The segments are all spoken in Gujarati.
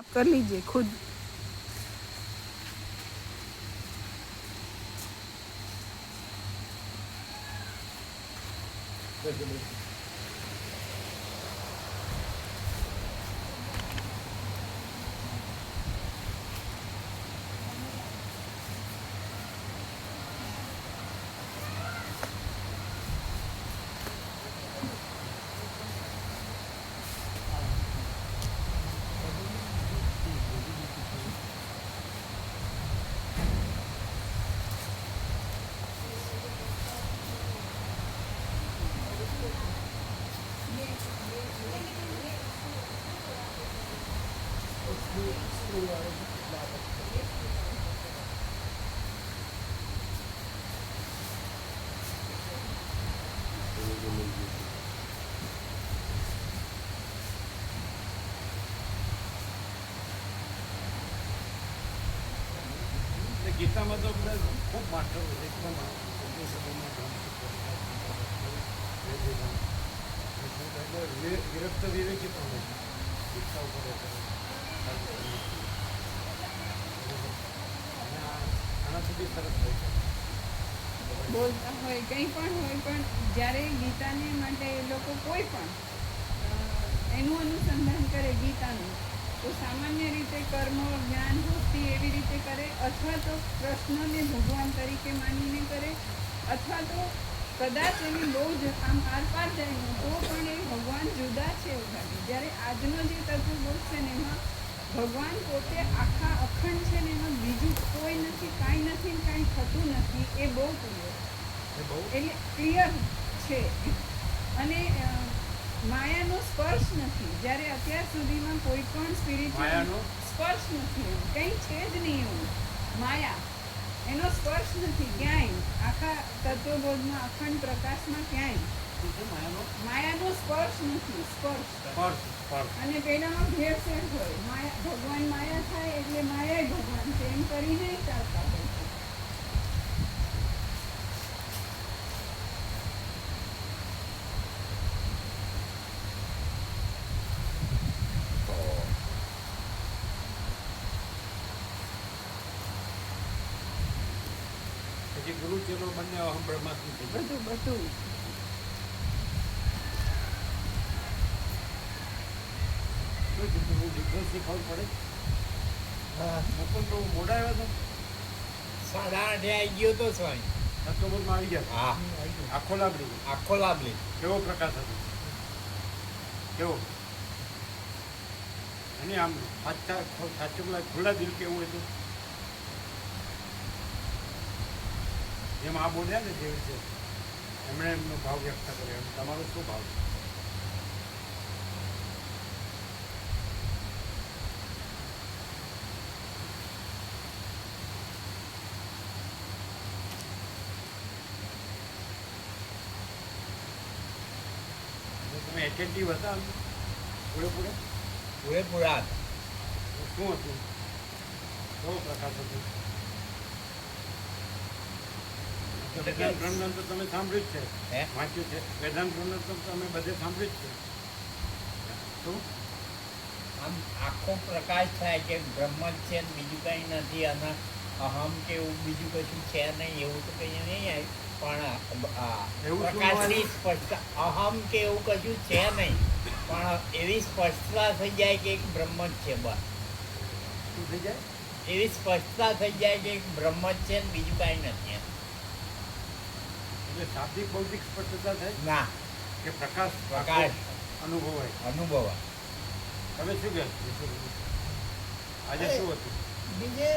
आप कर लीजिए खुद। ગીતામાં તો આપણે ખૂબ માસ્ટર વિરક્ત વિવેકી પણ હોય છે ગીતા ઉપર આના સુધી સરસ હોય છે બોલતા હોય કંઈ પણ હોય, પણ જ્યારે ગીતાને માટે એ લોકો કોઈ પણ એનું અનુસંધાન કરે ગીતાનું, તો સામાન્ય રીતે કર્મ, જ્ઞાન, ભક્તિ એવી રીતે કરે, અથવા તો કૃષ્ણને ભગવાન તરીકે માનીને કરે, અથવા તો કદાચ એની બહુ જ આમ આરપાર જાય તો પણ એ ભગવાન જુદા છે એવું લાગે. જ્યારે આજનો જે તત્વબોધ છે ને એમાં ભગવાન પોતે આખા અખંડ છે ને એમાં બીજું કોઈ નથી, કાંઈ નથી, કાંઈ થતું નથી, એ બહુ ક્લિયર, એટલે ક્લિયર છે. અને માયાનો સ્પર્શ નથી. જ્યારે અત્યાર સુધીમાં કોઈ પણ સ્પિરિચ્યુઅલ સ્પર્શ નથી, એમ કંઈ છે જ નહીં એવું. માયા એનો સ્પર્શ નથી ક્યાંય, આખા તત્વબોધમાં અખંડ પ્રકાશમાં ક્યાંય માયાનો સ્પર્શ નથી. સ્પર્શ અને પેલામાં ભેળસેળ હોય, માયા ભગવાન માયા થાય એટલે માયા ભગવાન છે એમ કરીને ચાલતા હોય છે. પછી ગુરુ ચેલો બંને અહમ બ્રહ્માસ્મી થઈ જાય. બધું ડિફરન્સની ખબર પડે. તો મોડા આવ્યા હતા 8:30 આવી ગયો તો સ્વામી. તત્વબોધમાં આવી ગયા. હા, આખો લાભ આખો લાભ લે. કેવો પ્રકાશ હતો, કેવો અને આમ સાચું ખુલ્લા દિલ કેવું હતું. જેમ આ બોલ્યા ને જેવી રીતે એમણે એમનો ભાવ વ્યક્ત કર્યો, એમ તમારો શું ભાવ છે? તમે એટેન્ટિવ હતા પૂરેપૂરા શું હતું, કેવો પ્રકાશ હતો? વેદાંત બ્રહ્મન તો તમે સાંભળ્યું જ છે, વાંચ્યું છે. વેદાંત બ્રહ્મન તો તમે બધે સાંભળ્યું જ છે. શું આમ આખો પ્રકાશ થાય કે બ્રહ્મ જ છે ને બીજું કંઈ નથી, અને અહમ કે એવું બીજું કશું છે નહીં, એવું તો કંઈ નહીં આવ્યું. પણ પ્રકાશની સ્પષ્ટતા, અહમ કે એવું કશું છે નહીં, પણ એવી સ્પષ્ટતા થઈ જાય કે એક બ્રહ્મ જ છે. બસ શું થઈ જાય? એવી સ્પષ્ટતા થઈ જાય કે એક બ્રહ્મ જ છે ને બીજું કાંઈ નથી. એટલે શાબ્દિક બૌદ્ધિક સ્પષ્ટતા થાય ના, કે પ્રકાશ અનુભવાય. તમે શું કહે આજે શું હતું? બીજે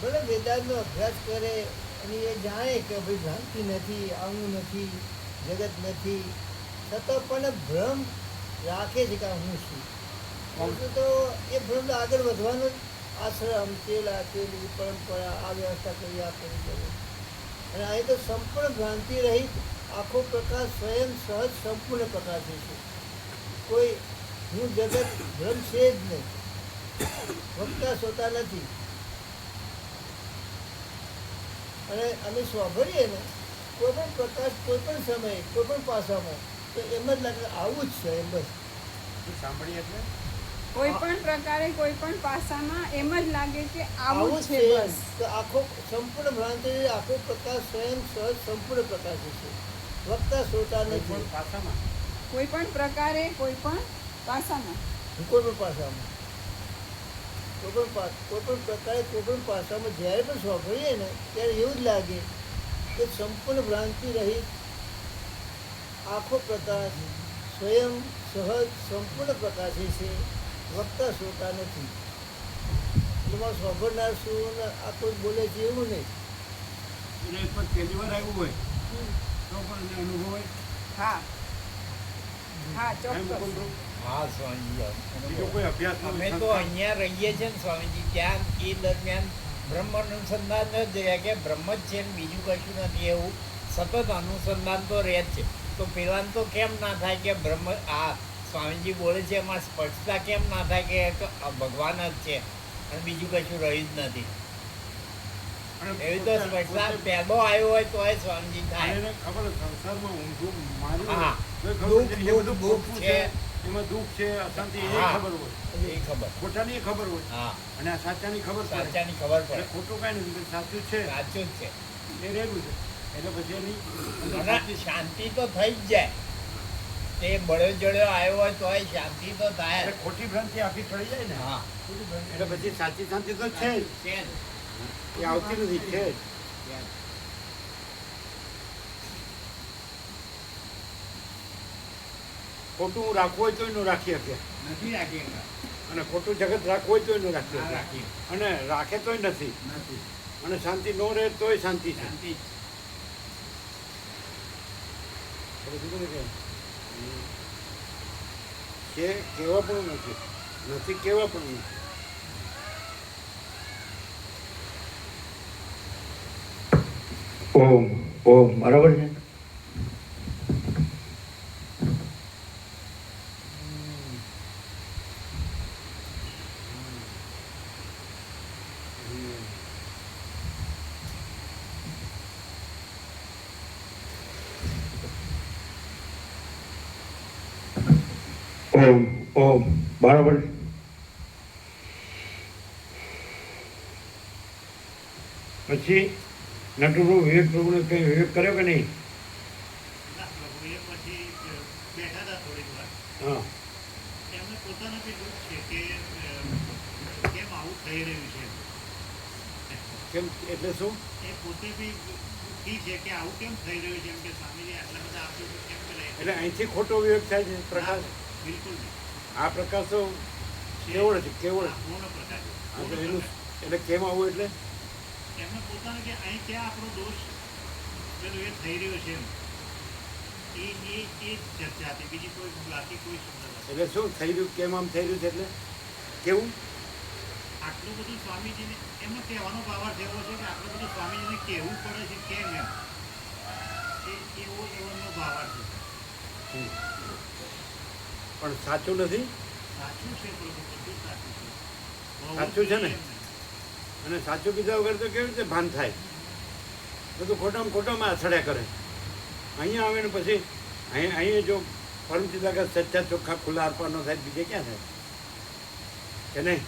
ભલે વેદાંતનો અભ્યાસ કરે અને એ જાણે કે ભાઈ ભ્રાંતિ નથી, આવું નથી, જગત નથી, છતાં પણ ભ્રમ રાખે છે કે હું છું. તો એ ભ્રમ આગળ વધવાનો આશ્રમ, પેલી પરંપરા, આ વ્યવસ્થા કરી, આ કરી કરે. અને અહીં તો સંપૂર્ણ ભ્રાંતિ રહિત આખો પ્રકાશ સ્વયં સહજ સંપૂર્ણ પ્રકાશી છે. કોઈ હું જગત ભ્રમ છે જ નહીં, વક્તા સોતા નથી. અને અમે સ્વાભરીએ ને કોઈ પણ પ્રકાશ કોઈ પણ સમયે કોઈ પણ પાસામાં તો એમ જ લાગે આવું જ છે એમ. બસ સાંભળીએ એટલે કોઈ પણ પ્રકારે કોઈ પણ પાસામાં એમ જ લાગે કે આવું આવું જ છે છે એમ. બસ. તો આખો સંપૂર્ણ ભ્રાંતિ આખો પ્રકાશ સ્વયં સહજ સંપૂર્ણ પ્રકાશ છે. વક્તા શ્રોતા કોઈ નથી પણ પાસામાં કોઈ પણ પ્રકારે કોઈ પણ પાસામાં કોઈ પણ પાસામાં કોઈ પણ પ્રકારે કોઈ પણ પાસામાં જ્યારે પણ સાંભળીએ ને ત્યારે એવું જ લાગે કે સંપૂર્ણ ભ્રાંતિ રહિત આખો પ્રકાશ સ્વયં સહજ સંપૂર્ણ પ્રકાશે છે. વક્તા શ્રોતા નથી. એમાં સાંભળનાર શું ને આ કોઈ બોલે છે એવું નહીં. એને એક વાર પહેલી વાર આવ્યું હોય તો પણ એને અનુભવ હોય. હા હા એમ ચોક્કસ મુકુંદભાઈ? હા સ્વામીજી બીજો કોઈ અભ્યાસ અમે તો અહીંયા રહીએ છીએ ને સ્વામીજી ત્યાં એ દરમિયાન બ્રહ્મ અનુસંધાન જ રહે કે બ્રહ્મ જ છે ને બીજું કશું નથી એવું સતત અનુસંધાન તો રહે જ છે. તો પેલાને તો કેમ ના થાય કે બ્રહ્મ આ સ્વામીજી બોલે છે એમાં સ્પષ્ટતા કેમ ના થાય કે ભગવાન જ છે અને બીજું કશું રહ્યું જ નથી. એવી તો સ્પષ્ટતા પહેલો આવ્યો હોય તો સ્વામીજી થાય. એને ખબર સંસારમાં ઊંધું માર્યું હા. તો ખબર છે, એ બધું દુઃખ ખોટું છે. છે, એમાં દુઃખ છે, અશાંતિ એ હા. ખબર હોય, એ ખબર ખોટાની ખબર હોય હા અને આ સાચાની ખબર પડે. સાચાની ખબર એટલે પડે ખોટું કાંઈ નથી, સાચું છે સાચું જ છે. એ રહેલું છે. એટલે પછી એની અંદર અને શાંતિ તો થઈ જ જાય. તે બળ્યો જળ્યો આવ્યો હોય તો શાંતિ તો થાય એટલે જ. ખોટી ભ્રાંતિ આખી ટળી જાય ને હા એટલે પછી સાચી શાંતિ તો છે જ. છે જ. એ આવતી નથી, છે જ. છે જ. ખોટું રાખવું હોય તોય નું રાખી શકે નથી રાખી શકતા. અને ખોટું જગત રાખવું હોય તોય નું રાખી ના શકે રાખી અને રાખે તોય નથી નથી અને શાંતિ નો રહે તોય શાંતિ છે. શાંતિ જ. એટલે કીધું ને કે છે કેવા પણ નથી, નથી કેવા પણ નથી. ઓમ ઓમ બરાબર છે. ઓમ ઓમ બરાબર છે. પછી નટુભાઈ વિવેક પ્રભુને કઈ વિવેક કર્યો કે નહીં? ના પ્રભુએ પછી બેઠા હતા થોડીક વાર હા એમને પોતાનું બી દુઃખ છે કે કેમ આવું થઈ રહ્યું છે. કેમ એટલે શું? એ પોતે બી દુઃખી છે કે આવું કેમ થઈ રહ્યું છે. એમ કે સ્વામીજી આટલા બધા આપ્યું તો કેમ પેલા એટલે અહીંથી ખોટો વિવેક થાય છે. પ્રકાશ બિલકુલ નહીં. આ પ્રકાશ તો કેવળ છે, કેવળ. આ પૂર્ણ પ્રકાશ છે. હા, તો પૂર્ણ એનું પ્રકાશ. એટલે કેમ આવું એટલે એમને પોતાનું કે અહીં ક્યાં આપણો દોષ પેલું એ થઈ રહ્યો છે એમ એ ચર્ચા હતી. બીજી કોઈ બાકી કોઈ શબ્દ નથી. એટલે શું થઈ રહ્યું, કેમ આમ થઈ રહ્યું છે એટલે કેવું? આટલું બધું સ્વામીજીને એમનો કહેવાનો ભાવાર્થ એવો છે કે આટલું બધું સ્વામીજીને કહેવું પડે છે કેમ એમ એવો એનો ભાવાર્થ છે. હમ. પણ સાચું નથી સાચું છે પ્રભુ, બધું સાચું છે. સાચું છે ને? એમ નહીં. અને સાચું કીધા વગર તો કેવી રીતે ભાન થાય? બધું ખોટામાં ખોટામાં અથડ્યા કરે. અહીંયા આવે ને પછી અહીંયા જો પરમચિતા કે સચ્ચા ચોખ્ખા ખુલ્લા અર્પણ ન થાય બીજે ક્યાં થાય કે નહીં?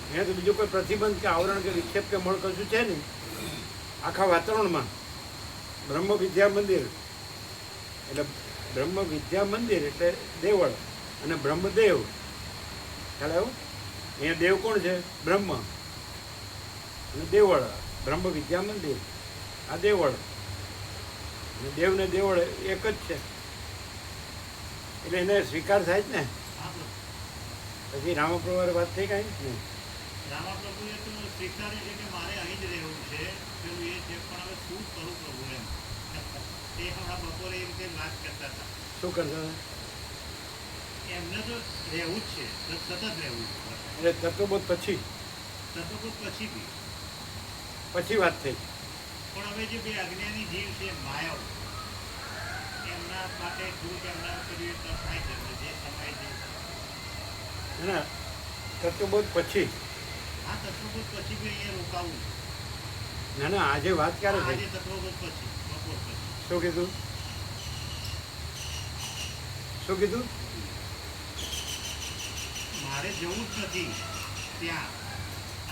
અહીંયા તો બીજું કોઈ પ્રતિબંધ કે આવરણ કે વિક્ષેપ કે મળ કશું છે નહીં આખા વાતાવરણમાં. બ્રહ્મ વિદ્યા મંદિર એટલે બ્રહ્મ વિદ્યા મંદિર એટલે દેવળ અને બ્રહ્મદેવ. ખ્યાલ આવ્યો? અહીંયા દેવ કોણ છે? બ્રહ્મ. અને દેવળ બ્રહ્મ વિદ્યા મંદિર, આ દેવળ. અને દેવ ને દેવળ એક જ છે એટલે એને સ્વીકાર થાય જ ને. હા પ્રભુ. પછી રામપ્રવારે વાત થઈ કાંઈ ને રામા પ્રભુએ તો સ્વીકારે છે કે મારે અહીં જ રહેવું છે પેલું એ છે પણ હવે શું કરું પ્રભુ એમ તે હમણાં બપોરે એ રીતે વાત કરતા હતા. શું કરતા હતા? એમને તો રહેવું જ છે, સતત રહેવું છે. એટલે તત્વબોધ પછી તત્વબોધ પછી બી પછી વાત થઈ. પણ હવે જે બે અજ્ઞાની જીવ છે માયાઓ એમના માટે થોડુંક એમના પેલું એ તપ થાય છે જે સમય છે. ના તત્વબોધ પછી. આ તત્વબોધ પછી બી અહીંયા રોકાવું. ના ના આજે વાત ક્યારે આજે થઈ? તત્વબોધ પછી બપોર પછી શું કીધું? શું કીધું? મારે જવું જ નથી ત્યાં,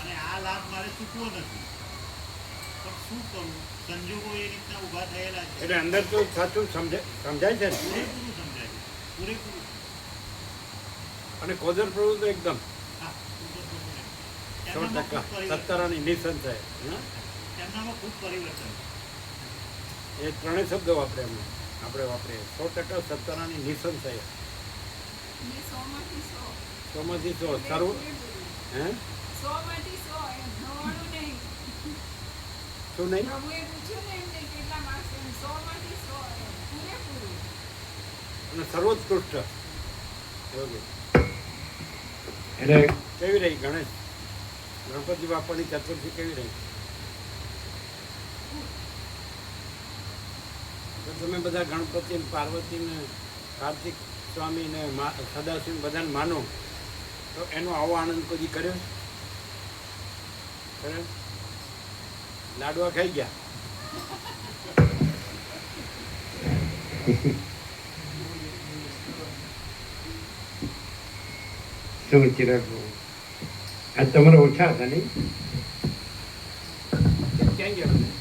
અને આ લાભ મારે ચૂકવો નથી, પણ શું કરું? સંજોગો એ રીતના ઊભા થયેલા છે. એટલે અંદર તો સાચું સમજાય છે ને. પૂરેપૂરું સમજાય છે, પૂરેપૂરું. અને કોઝલ પ્રભુ તો એકદમ હા, 100% એમનામાં ખૂબ પરિવર્તન. સત્તરાની નિસંશય. એમનામાં ખૂબ પરિવર્તન. એ ત્રણેય શબ્દો વાપરે આપણે વાપરીએ 100% સત્તરાની નિસંશય. ને 100 માંથી 100. સોમાંથી સો સર્વ હે 100 માંથી 100 એમ, 99 નહીં. શું નહીં? પ્રભુએ પૂછ્યું ને એમને કેટલા માર્ક્સ એમ, 100 માંથી 100 એમ, પૂરેપૂરું. અને સર્વોત્કૃષ્ટ એવું કે. એટલે કેવી રહી ગણેશ ગણપતિ બાપાની ચતુર્થી કેવી રહી? તો તમે બધા ગણપતિ ને પાર્વતી ને કાર્તિક સ્વામી ને સદાશિવ બધાને માનો, તો એનો આવો આનંદ કોઈ કર્યો? કર્યો? લાડવા ખાઈ ગયા? શું ચિરાગ આજ તમારે ઓછા હતા નહીં? ક્યાં ગયા બધા?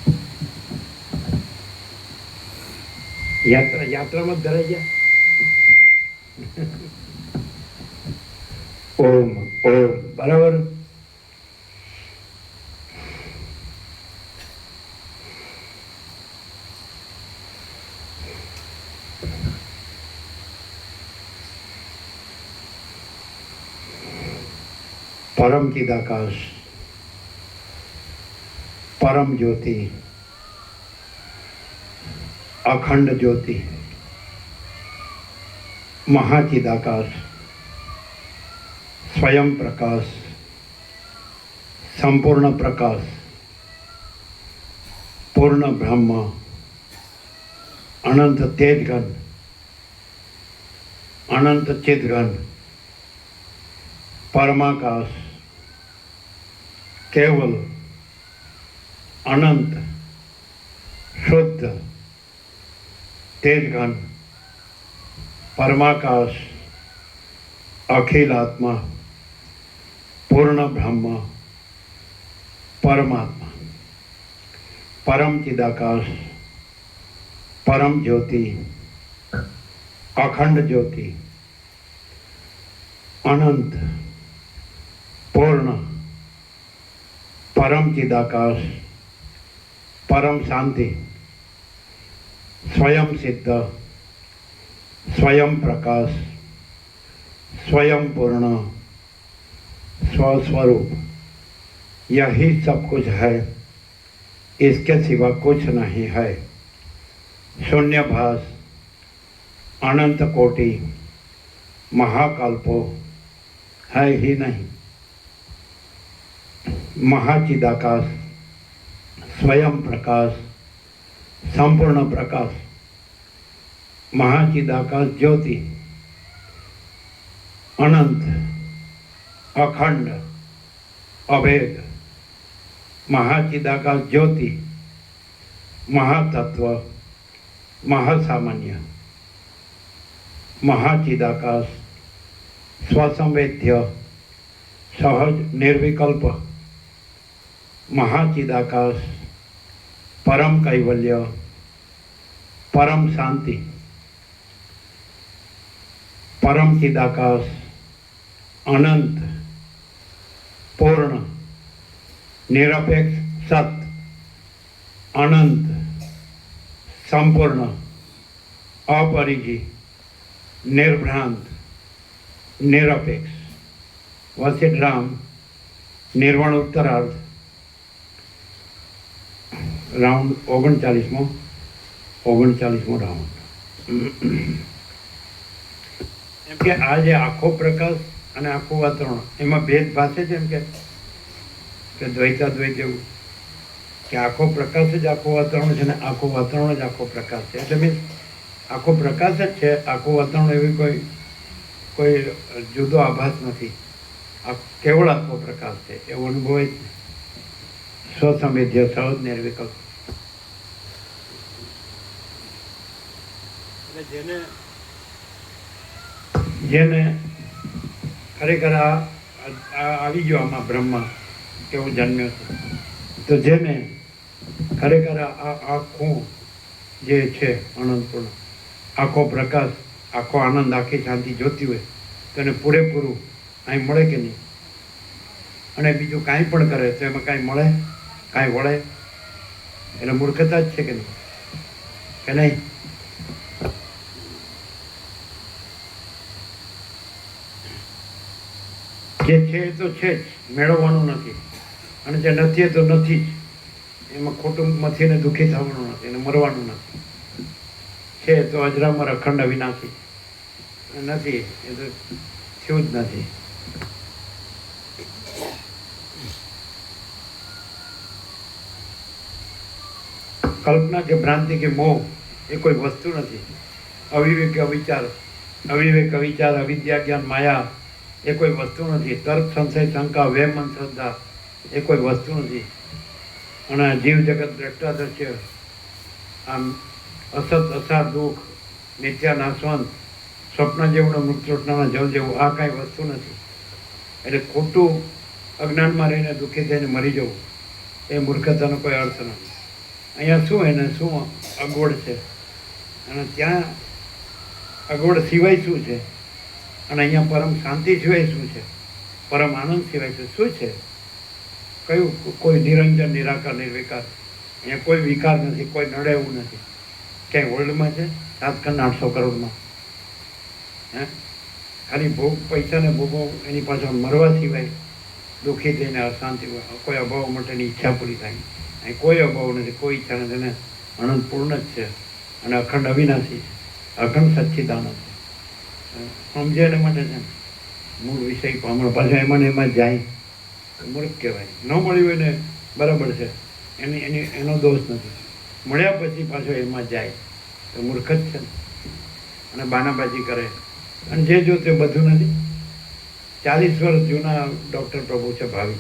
યાત્રામાં જ ધરાઈ ગયા. ઓમ ઓમ બરાબર. परम चिदाकाश, परम ज्योति, अखंड ज्योति, महाचिदाकाश, स्वयं प्रकाश, संपूर्ण प्रकाश, पूर्ण ब्रह्म, अनंत तेजघन, अनंत चिदघन, परमाकाश, केवल अनंत शुद्ध तेजघन परमाकाश अखिल आत्मा पूर्ण ब्रह्म परमात्मा परम चिदाकाश परम ज्योति अखंड ज्योति अनंत पूर्ण परम चिदाकाश परम शांति स्वयं सिद्ध स्वयं प्रकाश स्वयं पूर्ण स्वस्वरूप यही सब कुछ है, इसके सिवा कुछ नहीं है। शून्यभास अनंत कोटि महाकल्पो है ही नहीं। महाचिदाकाश स्वयं प्रकाश संपूर्ण प्रकाश महाचिदाकाश ज्योति अनंत अखंड अभेद महाचिदाकाश ज्योति महातत्व महासामान्य महाचिदाकाश स्वसंवेद्य सहज निर्विकल्प महाचिदाकाश परम कैवल्य परम शांति परम चिदाकाश अनंत पूर्ण निरपेक्ष सत अनंत संपूर्ण अपरिजी निर्भ्रांत निरपेक्ष वसिष्ठ राम निर्वाण उत्तरार्थ राउंड 39મો રાઉન્ડ. એમ કે આ જે આખો પ્રકાશ અને આખું વાતાવરણ એમાં ભેદ ભાષે છે એમ કે દ્વૈતાદ્વૈત એવું કે આખો પ્રકાશ જ આખું વાતાવરણ છે ને આખું વાતાવરણ જ આખો પ્રકાશ છે. એટલે મીન્સ આખો પ્રકાશ જ છે, આખું વાતાવરણ એવી કોઈ જુદો આભાસ નથી. આ કેવળ આખો પ્રકાશ છે એવો અનુભવ જ સ્વસંવેદ્ય સહજ નિર્વિકલ્પ. એટલે જેને જેને ખરેખર આવી ગયો આમાં બ્રહ્મ કે હું જન્મ્યો છું. તો જેને ખરેખર આ આખું જે છે અનંતપૂર્ણ, આખો પ્રકાશ, આખો આનંદ, આખી શાંતિ જોતી હોય તો એને પૂરેપૂરું અહીં મળે કે નહીં? અને બીજું કાંઈ પણ કરે તો એમાં કાંઈ મળે, કાંઈ વળે? એટલે મૂર્ખતા જ છે કે નહીં? કે નહીં? જે છે એ તો છે જ, મેળવવાનું નથી. અને જે નથી એ તો નથી જ. એમાં ખોટું મથીને દુઃખી થવાનું નથી, એને મરવાનું નથી. છે તો અજરામર અખંડ અવિનાશી, નથી એ તો થયું જ નથી. કલ્પના કે ભ્રાંતિ કે મોહ એ કોઈ વસ્તુ નથી. અવિવેક અવિચાર, અવિવેક અવિચાર, અવિદ્યા જ્ઞાન માયા એ કોઈ વસ્તુ નથી. તર્ક સંશય શંકા વેમ અંધશ્રદ્ધા એ કોઈ વસ્તુ નથી. અને જીવ જગત દ્રષ્ટાદર્શ્ય, આમ અસત અસાર દુઃખ, મિથ્યા નાશવંત, સ્વપ્ન જેવું મૃતૃષ્ણના જલ જેવું આ કાંઈ વસ્તુ નથી. એટલે ખોટું અજ્ઞાનમાં રહીને દુઃખી થઈને મરી જવું એ મૂર્ખતાનો કોઈ અર્થ નથી. અહીંયા શું એને શું અગવડ છે અને ત્યાં અગવડ સિવાય શું છે? અને અહીંયા પરમ શાંતિ સિવાય શું છે? પરમ આનંદ સિવાય શું છે? કયું કોઈ નિરંજન, નિરાકાર, નિર્વિકાર? અહીંયા કોઈ વિકાર નથી, કોઈ નડે એવું નથી. ક્યાંય વર્લ્ડમાં છે 7,800 કરોડમાં? હે? ખાલી ભોગ, પૈસાને ભોગવો, એની પાછળ મરવા સિવાય દુઃખી થઈને અશાંતિ, કોઈ અભાવ માટેની ઈચ્છા પૂરી થાય. અહીં કોઈ અભાવ નથી, કોઈ ઈચ્છા નથી. એને અનંત પૂર્ણ જ છે અને અખંડ અવિનાશી છે, અખંડ સચ્ચિદાનંદ છે. સમજે એને માટે છે ને મૂળ વિષય પામણ પાછો એમાં ને એમાં જાય તો મૂર્ખ કહેવાય. ન મળ્યું એને બરાબર છે, એનો દોષ નથી. મળ્યા પછી પાછો એમાં જાય તો મૂર્ખ જ છે ને. અને બાનાબાજી કરે અને જે જો તે બધું નથી. 40 વર્ષ જૂના ડૉક્ટર પ્રભુ છે ભાવિ,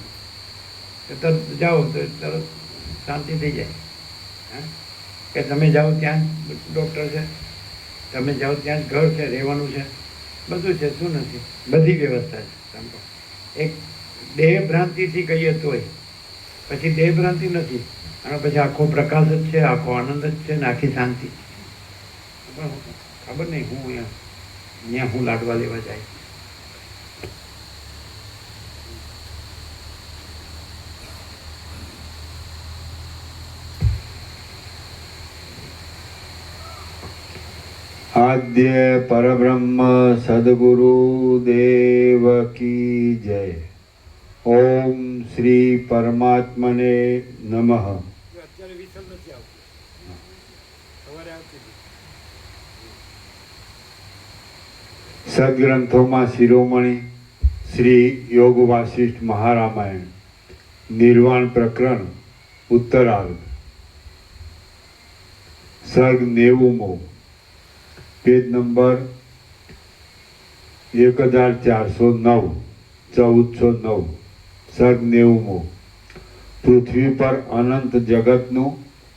તરત જાઓ તો તરત શાંતિ થઈ જાય. હા, કે તમે જાઓ ત્યાં જ ડૉક્ટર છે, તમે જાઓ ત્યાં જ ઘર છે, રહેવાનું છે, બધું છે. શું નથી? બધી વ્યવસ્થા છે. એક દેહ ભ્રાંતિથી કહીએ તોય પછી દેહ ભ્રાંતિ નથી અને પછી આખો પ્રકાશ જ છે, આખો આનંદ જ છે ને આખી શાંતિ. ખબર નહીં હું અહીંયા હું લાડવા લેવા જાય. આદ્ય પરબ્રહ્મ સદગુરુ દેવ કી જય. ઓમ શ્રી પરમાત્મને નમઃ. અત્યારે વિસલ નથી આવતી, સવારે આવતી હતી. સદગ્રંથોમાં શિરોમણી શ્રી યોગ વાસિષ્ઠ મહારામાયણ નિર્વાણ પ્રકરણ ઉત્તરાર્ધ સર્ગ 90મો, પેજ નંબર 1409, 1409. સર્ગ 90મો. પૃથ્વી પર અનંત જગતનું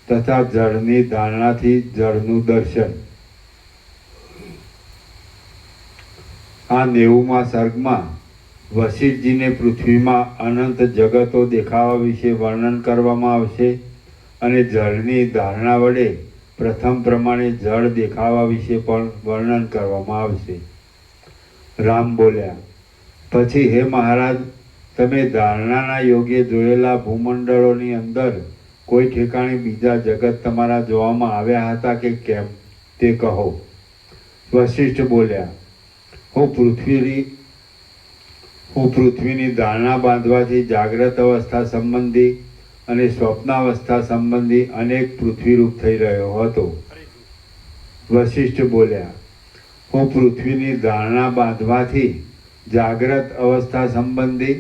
તથા જળની ધારણાથી જળનું દર્શન. આ 90મા સર્ગમાં વશિષ્ઠજીને પૃથ્વીમાં અનંત જગતો દેખાવા વિશે વર્ણન કરવામાં આવશે અને જળની ધારણા વડે પ્રથમ પ્રમાણે જળ દેખાવા વિશે પણ વર્ણન કરવામાં આવશે. રામ બોલ્યા, પછી હે મહારાજ, તમે ધારણાના યોગે જોયેલા ભૂમંડળોની અંદર કોઈ ઠેકાણે બીજા જગત તમારા જોવામાં આવ્યા હતા કે કેમ તે કહો. વશિષ્ઠ બોલ્યા, હું પૃથ્વીની ધારણા બાંધવાથી જાગ્રત અવસ્થા સંબંધી અને સ્વપ્નાવસ્થા સંબંધી અનેક પૃથ્વીરૂપ થઈ રહ્યો હતો. વશિષ્ઠ બોલ્યા, હું પૃથ્વીની ધારણા બાંધવાથી જાગ્રત અવસ્થા સંબંધી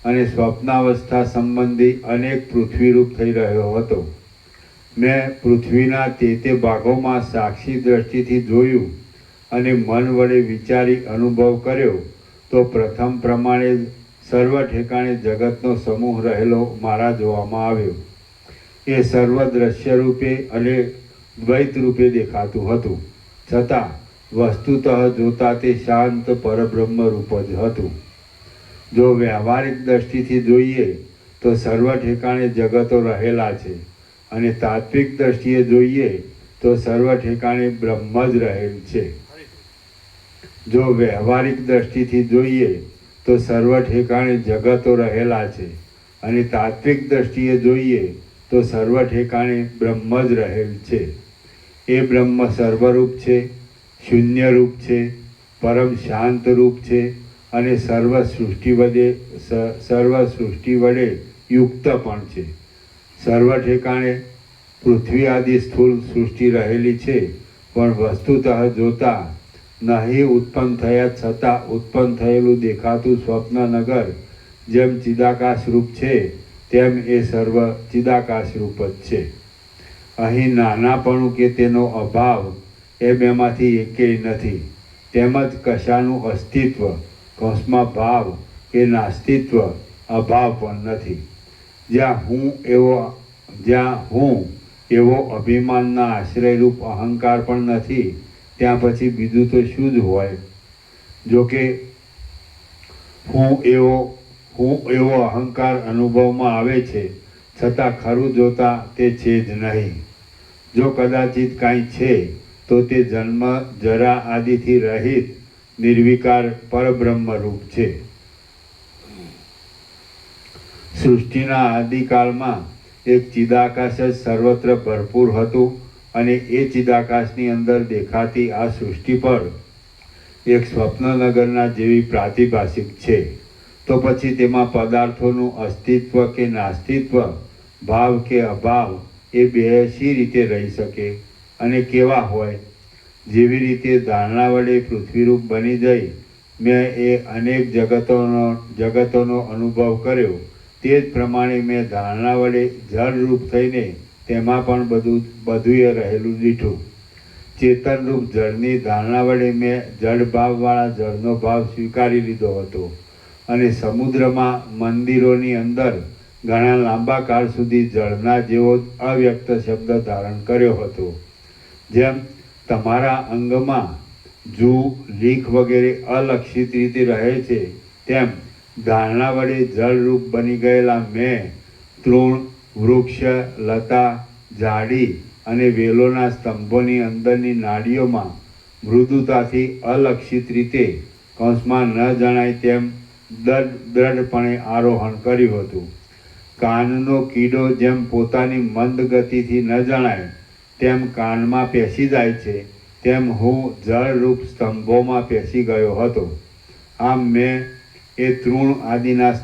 અને સ્વપ્નાવસ્થા સંબંધી અનેક પૃથ્વીરૂપ થઈ રહ્યો હતો. મેં પૃથ્વીના તે ભાગોમાં સાક્ષી દ્રષ્ટિથી જોયું અને મન વડે વિચારી અનુભવ કર્યો તો પ્રથમ પ્રમાણે સર્વ ઠેકાણે જગતનો સમૂહ રહેલો મારા જોવામાં આવ્યો. એ સર્વ દ્રશ્ય રૂપે અને દ્વૈત રૂપે દેખાતું હતું, છતાં વસ્તુતઃ જોતા તે શાંત પરબ્રહ્મ રૂપ જ હતું. જો વ્યવહારિક દ્રષ્ટિથી જોઈએ તો સર્વ ઠેકાણે જગતો રહેલા છે, અને તાત્વિક દ્રષ્ટિએ જોઈએ તો સર્વ ઠેકાણે બ્રહ્મ જ રહેલ છે. જો વ્યવહારિક દ્રષ્ટિથી જોઈએ તો સર્વ ઠેકાણે જગતો રહેલા છે, અને તાત્વિક દ્રષ્ટિએ જોઈએ તો સર્વ ઠેકાણે બ્રહ્મ જ રહેલ છે. એ બ્રહ્મ સર્વરૂપ છે, શૂન્યરૂપ છે, પરમ શાંત રૂપ છે, અને સર્વ સૃષ્ટિ વડે યુક્ત પણ છે. સર્વ ઠેકાણે પૃથ્વી આદિ સ્થૂળ સૃષ્ટિ રહેલી છે, પણ વસ્તુતઃ જોતા નહીં ઉત્પન્ન થયા છતાં ઉત્પન્ન થયેલું દેખાતું સ્વપ્નનગર જેમ ચિદાકાશ રૂપ છે, તેમ એ સર્વ ચિદાકાશ રૂપ જ છે. અહીં નાનાપણું કે તેનો અભાવ એ બેમાંથી એકેય નથી. તેમજ કશાનું અસ્તિત્વ કૌંસમાં ભાવ કે નાસ્તિત્વ અભાવ પણ નથી. જ્યાં હું એવો અભિમાનના આશ્રયરૂપ અહંકાર પણ નથી, ત્યાં પછી બીજું તો શું જ હોય? જોકે હું એવો અહંકાર અનુભવમાં આવે છે, છતાં ખરું જોતા તે છે જ નહીં. જો કદાચિત કાંઈ છે તો તે જન્મ જરા આદિથી રહિત નિર્વિકાર પરબ્રહ્મ રૂપ છે. સૃષ્ટિના આદિકાળમાં એક ચિદાકાશ જ સર્વત્ર ભરપૂર હતું, અને એ ચિદાકાશની અંદર દેખાતી આ સૃષ્ટિ પર એક સ્વપ્નનગરના જેવી પ્રાતિભાષિક છે. તો પછી તેમાં પદાર્થોનું અસ્તિત્વ કે નાસ્તિત્વ, ભાવ કે અભાવ એ બે શી રીતે રહી શકે અને કેવા હોય? જેવી રીતે ધારણા વડે પૃથ્વીરૂપ બની જઈ મેં એ અનેક જગતોનો અનુભવ કર્યો, તે જ પ્રમાણે મેં ધારણા વડે જળરૂપ થઈને તેમાં પણ બધુંય રહેલું દીઠું. ચેતનરૂપ જળની ધારણા વડે મેં જળ ભાવવાળા જળનો ભાવ સ્વીકારી લીધો હતો, અને સમુદ્રમાં મંદિરોની અંદર ઘણા લાંબા કાળ સુધી જળના જેવો અવ્યક્ત શબ્દ ધારણ કર્યો હતો. જેમ તમારા અંગમાં જૂ, લીખ વગેરે અલક્ષિત રીતે રહે છે, તેમ ધારણા વડે જળરૂપ બની ગયેલા મેં તૃણ, વૃક્ષ, લતા, ઝાડી અને વેલોના સ્તંભોની અંદરની નાડીઓમાં મૃદુતાથી અલક્ષિત રીતે કૌંસમાં ન જણાય તેમ દ્રઢપણે આરોહણ કર્યું હતું. કાનનો કીડો જેમ પોતાની મંદ ગતિથી ન જણાય તેમ કાનમાં પેસી જાય છે, તેમ હું જળરૂપ સ્તંભોમાં પેસી ગયો હતો. આમ મેં એ તૃણ આદિના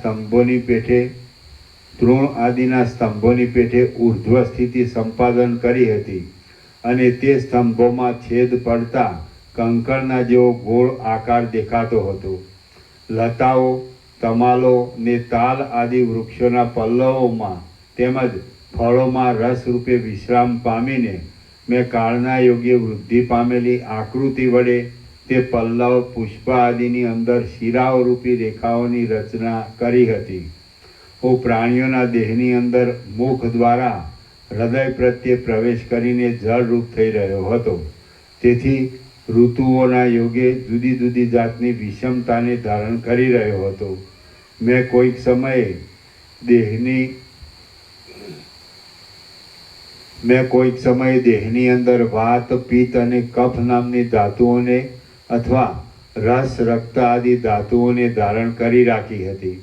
સ્તંભોની પેઠે ઉર્ધ્વ સ્થિતિ સંપાદન કરી હતી, અને તે સ્તંભોમાં છેદ પડતા કંકણના જેવો ગોળ આકાર દેખાતો હતો. લતાઓ, તમાલો ને તાલ આદિ વૃક્ષોના પલ્લવોમાં તેમજ ફળોમાં રસરૂપે વિશ્રામ પામીને મેં કાળના યોગ્ય વૃદ્ધિ પામેલી આકૃતિ વડે તે પલ્લવ, પુષ્પ આદિની અંદર શિરાઓ રૂપી રેખાઓની રચના કરી હતી. હું પ્રાણીઓના દેહની અંદર મુખ દ્વારા હૃદય પ્રત્યે પ્રવેશ કરીને જળરૂપ થઈ રહ્યો હતો. તેથી ઋતુઓના યોગે જુદી જુદી જાતની વિષમતાને ધારણ કરી રહ્યો હતો. મેં કોઈક સમયે દેહની અંદર વાત, પિત્ત અને કફ નામની ધાતુઓને અથવા રસ, રક્ત આદિ ધાતુઓને ધારણ કરી રાખી હતી.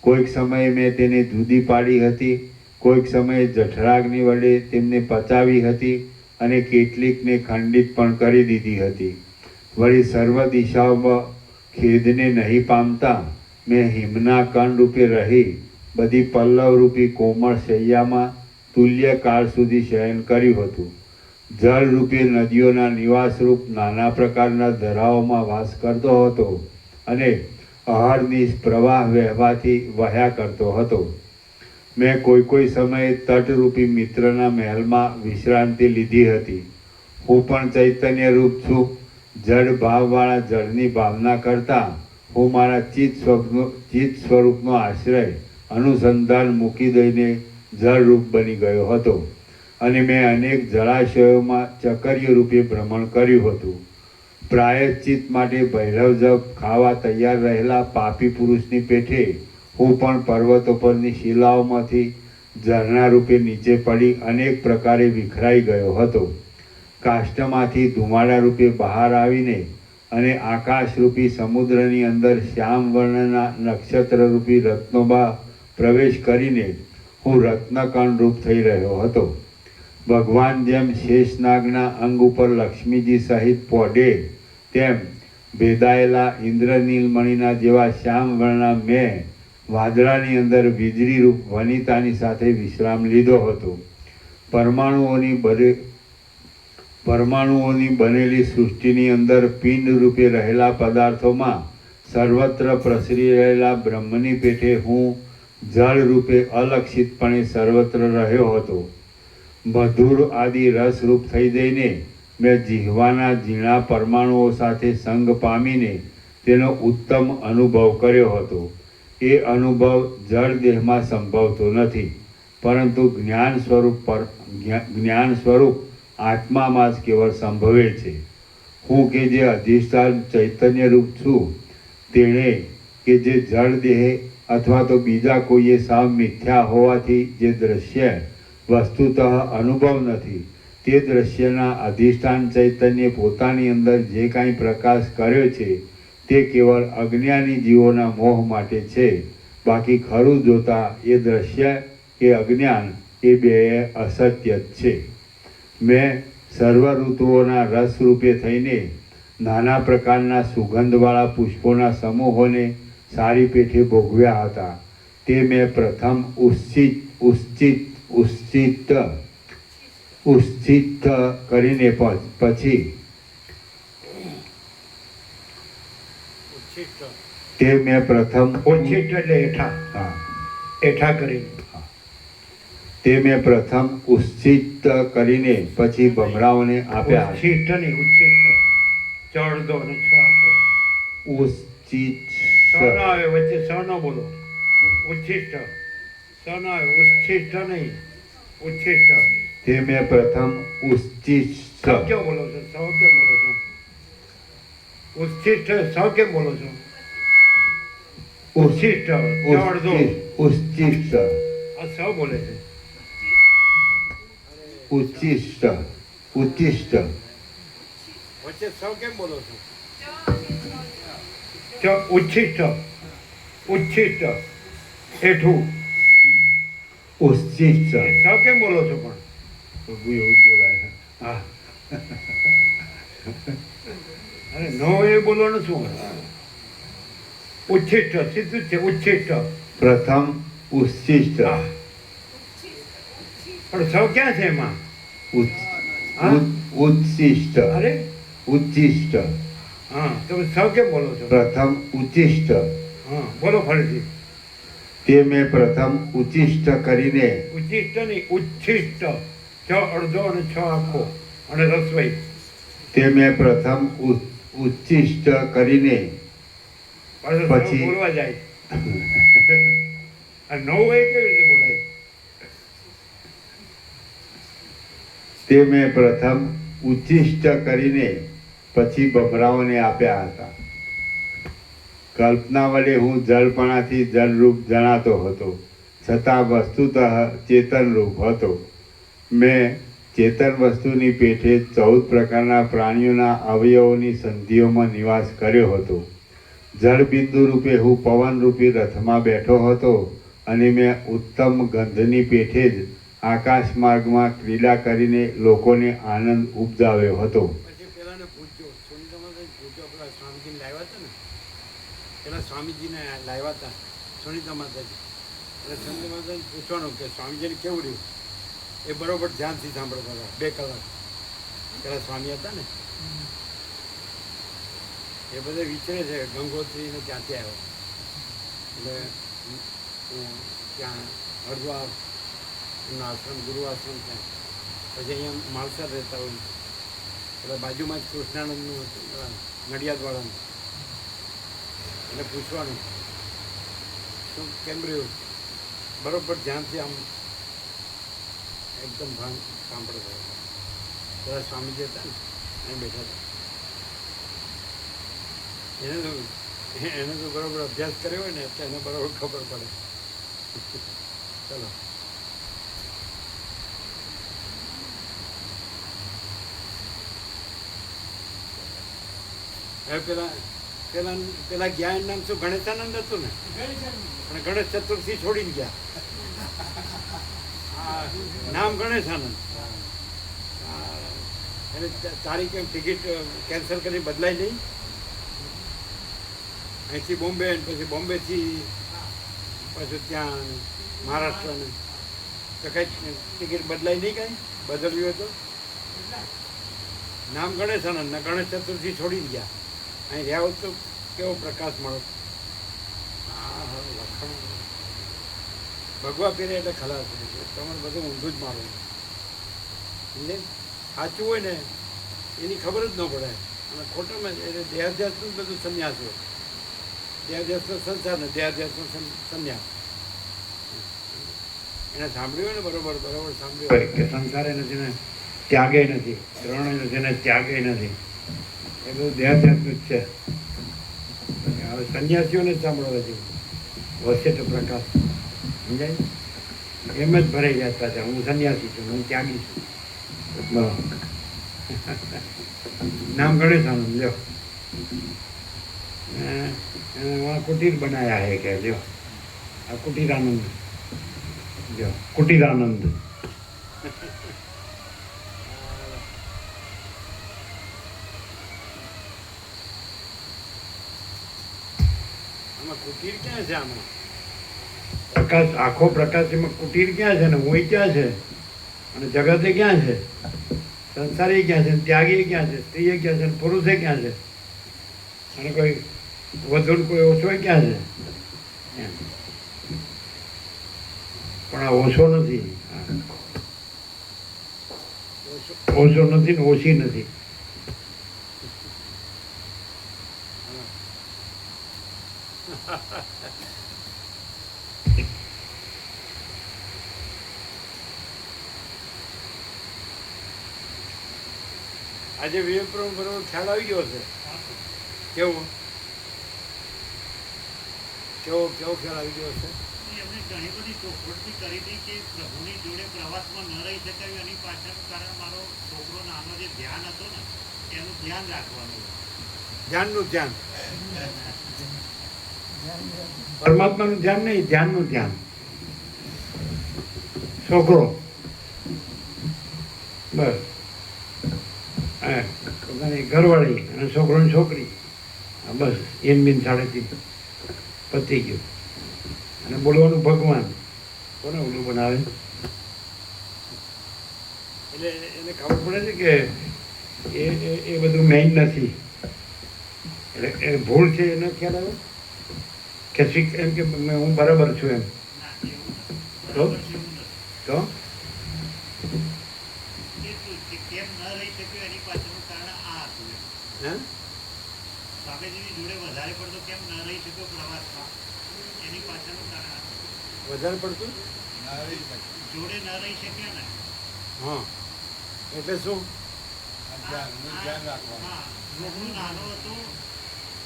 કોઈક સમયે મેં તેને જુદી પાડી હતી, કોઈક સમયે જઠરાગ્નિ વડે તેમને પચાવી હતી, અને કેટલીકને ખંડિત પણ કરી દીધી હતી. વળી સર્વ દિશાઓમાં ખેદને નહીં પામતા મેં હિમના કણ રૂપે રહી બધી પલ્લવરૂપી કોમળ શૈયામાં તુલ્ય કાળ સુધી શયન કર્યું હતું. જળરૂપે નદીઓના નિવાસરૂપ નાના પ્રકારના ધરાઓમાં વાસ કરતો હતો, અને અહર્નિશ પ્રવાહ વહેવાથી વહ્યા કરતો હતો. મેં કોઈ સમયે તટરૂપી મિત્રના મહેલમાં વિશ્રાંતિ લીધી હતી. હું પણ ચૈતન્ય રૂપ છું. જળ ભાવવાળા જળની ભાવના કરતાં હું મારા ચિત્ત સ્વરૂપનો આશ્રય અનુસંધાન મૂકી દઈને જળરૂપ બની ગયો હતો, અને મેં અનેક જળાશયોમાં ચકર્ય રૂપે ભ્રમણ કર્યું હતું. પ્રાયશ્ચિત માટે ભૈરવ જપ ખાવા તૈયાર રહેલા પાપી પુરુષની પેઠે હું પણ પર્વતો પરની શિલાઓમાંથી ઝરણા રૂપે નીચે પડી અનેક પ્રકારે વિખરાઈ ગયો હતો. કાષ્ઠમાંથી ધુમાડા રૂપે બહાર આવીને અને આકાશરૂપી સમુદ્રની અંદર શ્યામ વર્ણના નક્ષત્ર રૂપી રત્નોમાં પ્રવેશ કરીને હું રત્નકણ રૂપ થઈ રહ્યો હતો. ભગવાન જેમ શેષનાગના અંગ ઉપર લક્ષ્મીજી સહિત પોઢે તેમ ભેદાયેલા ઇન્દ્રનીલમણીના જેવા શ્યામ વર્ણના મેં વાદળાની અંદર વીજળી રૂપ વનિતાની સાથે વિશ્રામ લીધો હતો. પરમાણુઓની બનેલી સૃષ્ટિની અંદર પિંડ રૂપે રહેલા પદાર્થોમાં સર્વત્ર પ્રસરી રહેલા બ્રહ્મની પેઠે હું જળ રૂપે અલક્ષિતપણે સર્વત્ર રહ્યો હતો. મધુર આદિ રસરૂપ થઈ જઈને મેં જીહવાના ઝીણા પરમાણુઓ સાથે સંગ પામીને તેનો ઉત્તમ અનુભવ કર્યો હતો. એ અનુભવ જળ દેહમાં સંભવતો નથી, પરંતુ જ્ઞાન સ્વરૂપ આત્મામાં જ કેવળ સંભવે છે. હું કે જે અધિષ્ઠાન ચૈતન્ય રૂપ છું તેણે કે જે જળ દેહ અથવા તો બીજા કોઈએ સાવ મિથ્યા હોવાથી જે દ્રશ્ય વસ્તુતઃ અનુભવ નથી, તે દ્રશ્યના અધિષ્ઠાન ચૈતન્ય પોતાની અંદર જે કાંઈ પ્રકાશ કર્યો છે તે કેવળ અજ્ઞાની જીવોના મોહ માટે છે. બાકી ખરું જોતા એ દ્રશ્ય કે અજ્ઞાન એ બે અસત્ય જ છે. મેં સર્વ ઋતુઓના રસ રૂપે થઈને નાના પ્રકારના સુગંધવાળા પુષ્પોના સમૂહોને સારી પેઠે ભોગવ્યા હતા. તે મેં પ્રથમ ઉચ્છિત કરીને પછી તે મેં પ્રથમ ઉચ્છિષ્ટ એટલે હેઠા હા હેઠા કરી. તે મેં પ્રથમ ઉચ્છિત કરીને પછી ભમરાઓને આપ્યા. ઉચ્છિષ્ટ નહીં, ઉચ્છિષ્ટ ચડદો અને છ આખો ઉચ્છિત સ ન આવે વચ્ચે, સ ન બોલો. ઉચ્છિષ્ટ સ ન આવે, ઉચ્છિષ્ટ નહીં, ઉચ્છિષ્ટ. તે મેં પ્રથમ ઉચ્છિત સ કેમ બોલો છો? સ કેમ બોલો છો? ઉચ્છિષ્ટ સ કેમ બોલો છો? ઉચ્છિષ્ટ ચડદો ઉચ્છિષ્ટ આ સ બોલે છે. ઉચ્છિષ્ટ ઉચ્છિષ્ટ વચ્ચે સૌ કેમ બોલો છો? ઉચ્છિષ્ટ ઉચ્છિષ્ટ હેઠું ઉચ્છિષ્ટ સ કેમ બોલો છો? પણ એવું જ બોલાય. હા અરે નો એ બોલવાનું શું? ઉચ્છિષ્ટ સીધું જ છે. ઉચ્છિષ્ટ પ્રથમ ઉચ્છિષ્ટ હા. પણ સૌ ક્યાં છે એમાં? હા? ઉચ્છિષ્ટ અરે ઉચ્છિષ્ટ હા, તમે સૌ કેમ બોલો છો? પ્રથમ ઉચ્છિષ્ટ. હા બોલો ફરીથી. તે મેં પ્રથમ ઉચ્છિષ્ટ કરીને ઉચ્છિષ્ટ નહીં, ઉચ્છિષ્ટ છ અડધો અને છ આખો અને રસોઈ. તે મેં પ્રથમ ઉચ્છિષ્ટ કરીને પછી બોલવા જાય આ નવું એ કેવી રીતે બોલાય? તે મેં પ્રથમ ઉચ્છિષ્ટ કરીને પછી ભમરાઓને આપ્યા હતા. કલ્પના વડે હું જળપણાથી જળરૂપ જણાતો હતો, છતાં વસ્તુતઃ ચેતનરૂપ હતો. મેં ચેતન વસ્તુની પેઠે 14 પ્રકારના પ્રાણીઓના અવયવોની સંધિઓમાં નિવાસ કર્યો હતો. જળબિંદુ રૂપે હું પવનરૂપી રથમાં બેઠો હતો અને મેં ઉત્તમ ગંધની પેઠે જ આકાશ માર્ગમાં ક્રીડા કરીને લોકોને આનંદ ઉપજાવ્યો હતો. પછી પેલાને પૂછજો, સુનિતામાં પૂછજો, પેલા સ્વામીજીને લાવ્યા હતા ને, પેલા સ્વામીજીને લાવ્યા હતા સુનિતા માતાજી. એટલે સુનિતા માતાજી પૂછવાનું કે સ્વામીજીને કેવું રહ્યું? એ બરોબર ધ્યાનથી સાંભળતા હતા 2 કલાક. પેલા સ્વામી હતા ને એ બધે વિચરે છે ગંગોત્રીને ત્યાંથી આવ્યો. એટલે હું ત્યાં હરિદ્વાર એમનો આશ્રમ ગુરુ આશ્રમ છે. પછી અહીંયા માલસર રહેતા હોય એટલે બાજુમાં જ કૃષ્ણાનંદનું હતું નડિયાદવાળાનું. એટલે પૂછવાનું શું કેમ રહ્યું? બરોબર ધ્યાનથી આમ એકદમ ભાન સાંભળતા હતા. પેલા સ્વામીજી હતા ને અહીં બેઠા હતા. એને તો બરાબર અભ્યાસ કર્યો હોય ને એટલે એને બરાબર ખબર પડે. ચલો હવે પેલા પેલા પેલા ગયા એનું નામ શું ગણેશાનંદ હતું ને, અને ગણેશ ચતુર્થી છોડીને ગયા. હા, નામ ગણેશાનંદ. એને તારીખ એમ ટિકિટ કેન્સલ કરી બદલાઈ નહીં. અહીંથી બોમ્બે અને પછી બોમ્બેથી પાછું ત્યાં મહારાષ્ટ્રને તો કંઈ ટિકિટ બદલાઈ નહીં, કાંઈ બદલ્યું હોય તો. નામ ગણેશાનંદ ને ગણેશ ચતુર્થી છોડી ગયા. અહીં રહ્યા હોત તો કેવો પ્રકાશ મળે. હા હા, લખણ ભગવા પહેરે એટલે ખલાસ. તમારે બધું ઊંધું જ મારવું. સમજે? સાચું હોય ને એની ખબર જ ન પડે, અને ખોટામાં એટલે દેહાધ્યાસનું બધું સંન્યાસ હોય. દેહાધ્યાસનો સંસાર ને દેહાધ્યાસનો સંન્યાસ. એને સાંભળ્યું હોય ને બરોબર બરોબર સાંભળ્યું હોય કે સંસારે નથી ને ત્યાગે નથી, ત્રણે નથી ને ત્યાગે નથી, એ બધું દેહાધ્યાસનું જ છે. હવે સંન્યાસીઓને જ સાંભળવા છે વસેટ પ્રકાશ. સમજાય? એમ જ ભરાઈ જતા છે, હું સંન્યાસી છું, હું ત્યાગી છું. બરાબર. નામ ગણેશાનંદ લ્યો. वहाँ कुटीर बनाया है क्या? जो कुटीरानंद, जो कुटीरानंद. આમાં કુટીર ક્યાં છે? આમાં પ્રકાશ, આખો પ્રકાશ, એમાં કુટીર ક્યાં છે ને હું ક્યાં છે, અને જગતે ક્યાં છે, સંસારી ક્યાં છે, ત્યાગી ક્યાં છે, સ્ત્રીએ ક્યાં છે, પુરુષે ક્યાં છે, અને કોઈ વધુ કોઈ ઓછો ક્યાં છે? એમ. પણ આ ઓછો નથી, ઓછો નથી ને ઓછી નથી. આજે વિવેક બરોબર ખ્યાલ આવી ગયો છે. કેવું કેવો કેવો ખ્યાલ આવી ગયો છે? એમણે ઘણી બધી ચોખવટથી કરી હતી કે પ્રભુની જોડે પ્રવાસમાં ન રહી શકાય. એની પાછળનું કારણ મારો છોકરો નાનો જે ધ્યાન હતો ને એનું ધ્યાન રાખવાનું. ધ્યાનનું ધ્યાન, પરમાત્માનું ધ્યાન નહીં, ધ્યાનનું ધ્યાન. છોકરો બસ, પોતાની ઘરવાળી અને છોકરોની છોકરી, બસ એન બિન સાડેથી પતી ગયું. અને બોલવાનું ભગવાન કોને ઓલું બનાવે? એટલે એને ખબર પડે છે કે એ બધું મેઇન નથી, એટલે એ ભૂલ છે એનો ખ્યાલ આવે કે એમ કે હું બરાબર છું એમ. ના, એવું નથી. તો? બરાબર છે, એવું નથી. તો એટલું જ કે કેમ ન રહી શક્યો એની પાછળનું કારણ આ હતું એમ. હે? સ્વામીજીની જોડે વધારે પડતો કેમ ન રહી શક્યો પ્રવાસમાં એની પાછળનું કારણ આ હતું. વધારે પડતું? જોડે ન રહી શક્યા ને. હા, એટલે શું? હા, છોકરો નાનો હતો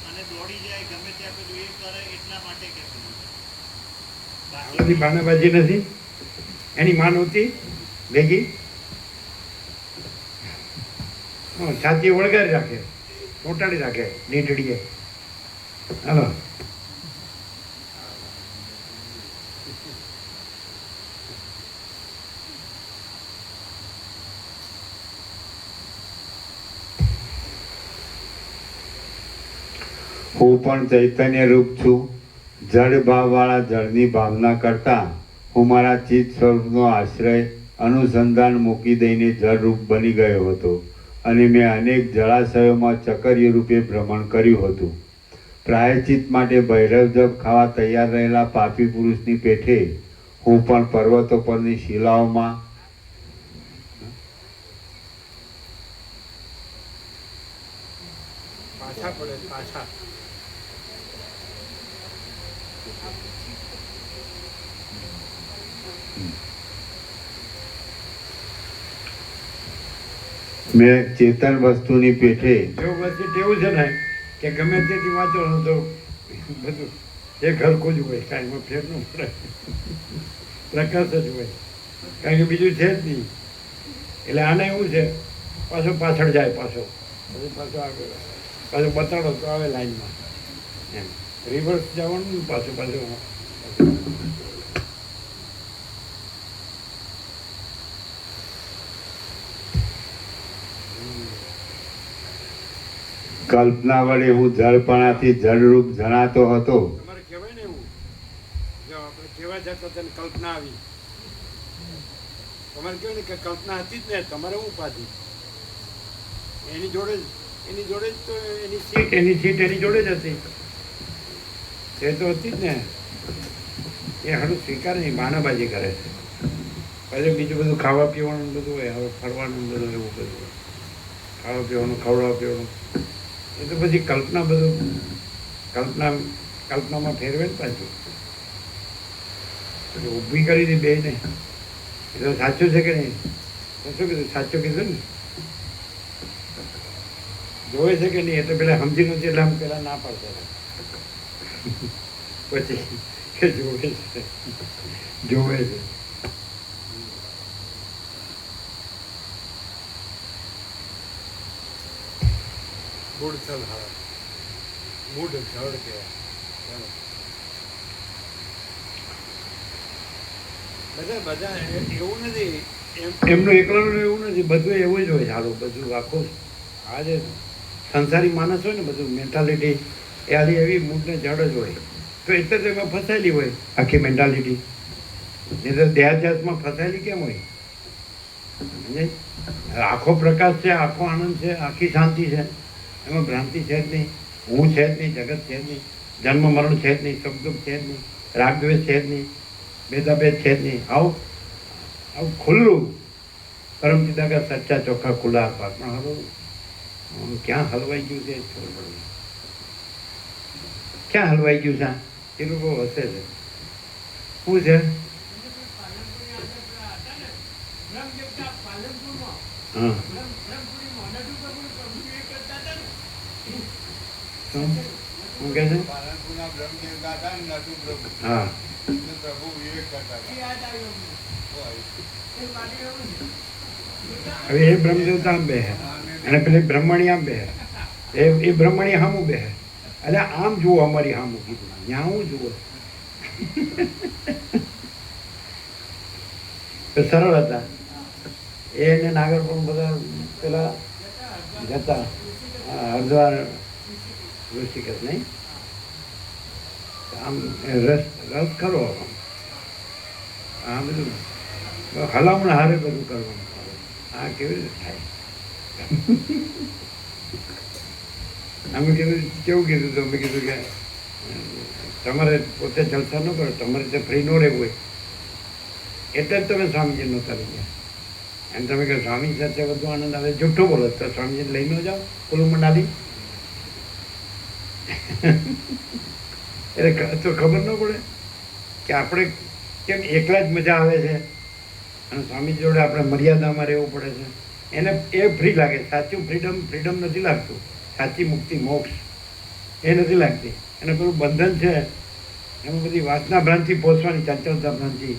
અને દોડી જાય ગમે ત્યાં પેલું એ કરે એટલા માટે કે આ બધી બાનાબાજી નથી. એની માન હતી ભેગી, છાતી વળગારી રાખે, ચોંટાડી રાખે નીટડીએ. હાલો, હું પણ ચૈતન્ય રૂપ છું. જળ ભાવવાળા જળની ભાવના કરતા હું મારા ચિત્ત સ્વરૂપનો આશ્રય અનુસંધાન મૂકી દઈને જળરૂપ બની ગયો હતો, અને મેં અનેક જળાશયોમાં ચકરીય રૂપે ભ્રમણ કર્યું હતું. પ્રાયચિત માટે ભૈરવ જપ ખાવા તૈયાર રહેલા પાપી પુરુષની પેઠે હું પણ પર્વતો પરની શિલાઓમાં પાછા પડે પાછા. મેં ચેતન વસ્તુની પેઠે જેવું પછી કેવું છે ને કે ગમે તેથી વાંચો ને તો બધું એક હરખું જ હોય, કાંઈ એમાં ફેર ન પડે, પ્રકાશ જ હોય, કારણ કે બીજું છે જ નહીં. એટલે આને એવું છે પાછો પાછળ જાય, પાછો આગળ, પાછો બતાડો તો આવે લાઈનમાં, એમ રિવર્સ જવાનું ને પાછું પાછું. કલ્પના વડે હું જળપણાથી જળરૂપ જણાતો હતો. તમારે કહેવાય ને એવું, જો આપણે કહેવા જતા તેને કલ્પના આવી, તમારે કહેવાય ને કે કલ્પના હતી જ ને, તમારે હું ઉપાધિ એની જોડે જ તો એની સીટ એની જોડે જ હતી, એ તો હતી જ ને. એ હાડું સ્વીકાર નહીં, બાનાબાજી કરે છે. પછી બીજું બધું ખાવા પીવાનું બધું હોય, હવે ફરવાનું બધું એવું બધું હોય, ખાવા પીવાનું, ખવડાવવા પીવાનું, એ તો પછી કલ્પના બધું કલ્પનામાં ફેરવે ને પાછું ઊભી કરી હતી બે ને. એ તો સાચું છે કે નહીં? તો શું કીધું? સાચું કીધું ને. જોવે છે કે નહીં? એ તો પેલા સમજી નથી એટલે આમ પેલા ના પાડતા હતા. પછી કે જોવે છે. મૂળ જળ કહેવાય. બધા એવું નથી, એમનું એકલાનું એવું નથી, બધું એવું જ હોય. સારું બધું આખું આ જે સંસારી માણસ હોય ને, બધું મેન્ટાલિટી એ આલી એવી મૂળને જડ જ હોય. તો એટલે તો એમાં ફસાયેલી હોય આખી મેન્ટાલિટી. નહીં તો દેહાધ્યાસમાં ફસાયેલી કેમ હોય? આખો પ્રકાશ છે, આખો આનંદ છે, આખી શાંતિ છે, એમાં ભ્રાંતિ છે જ નહીં, હું છે જ નહીં, જગત છે જ નહીં, જન્મ મરણ છે જ નહીં, સુખ છે જ નહીં, રાગદ્વેષ છે જ નહીં, ભેદાભેદ છે જ નહીં. આવું ખુલ્લું પરમ ચિદાકાર સચ્ચા ચોખ્ખા ખુલ્લા આપા. પણ હવે ક્યાં હલવાઈ ગયું છે ખબર પડે, ક્યાં હલવાઈ ગયું છે એ લોકો હશે છે. શું છે? હા શું કહે છે? હા હવે એ બ્રહ્મદેવતા આમ બે અને પેલી બ્રહ્મણી આમ બે, એ બ્રહ્મણી સામું બે. એટલે આમ જુઓ, અમારી સામું કીધું, ત્યાં હું જુઓ. સરળ હતા એને નાગર પણ બધા પેલા જતા હરદ્વાર ઋષિકેશ નહીં, આમ રસ ખરો. આ બધું હલામણ હારે બધું કરવાનું. આ કેવી રીતે થાય? અમે કીધું કેવું કીધું તો અમે કીધું કે તમારે પોતે જલસા ન કરો, તમારે તે ફ્રી ન રહેવું હોય એટલે જ તમે સ્વામીજી નહોતા લઈ ગયા. એમ તમે કહો સ્વામી સાથે વધુ આનંદ આવે, જૂઠું બોલો તો સ્વામીજીને લઈ ન જાઓ કુલુ મંડાલી. એટલે તો ખબર ન પડે કે આપણે કેમ એકલા જ મજા આવે છે અને સ્વામી જોડે આપણે મર્યાદામાં રહેવું પડે છે. એને એ ફ્રી લાગે. સાચું ફ્રીડમ નથી લાગતું. સાચી મુક્તિ, મોક્ષ એ નથી લાગતી. એને પેલું બંધન છે, એમાં બધી વાસના ભ્રાંતિ પહોંચવાની, ચંચળતા ભ્રાંતિ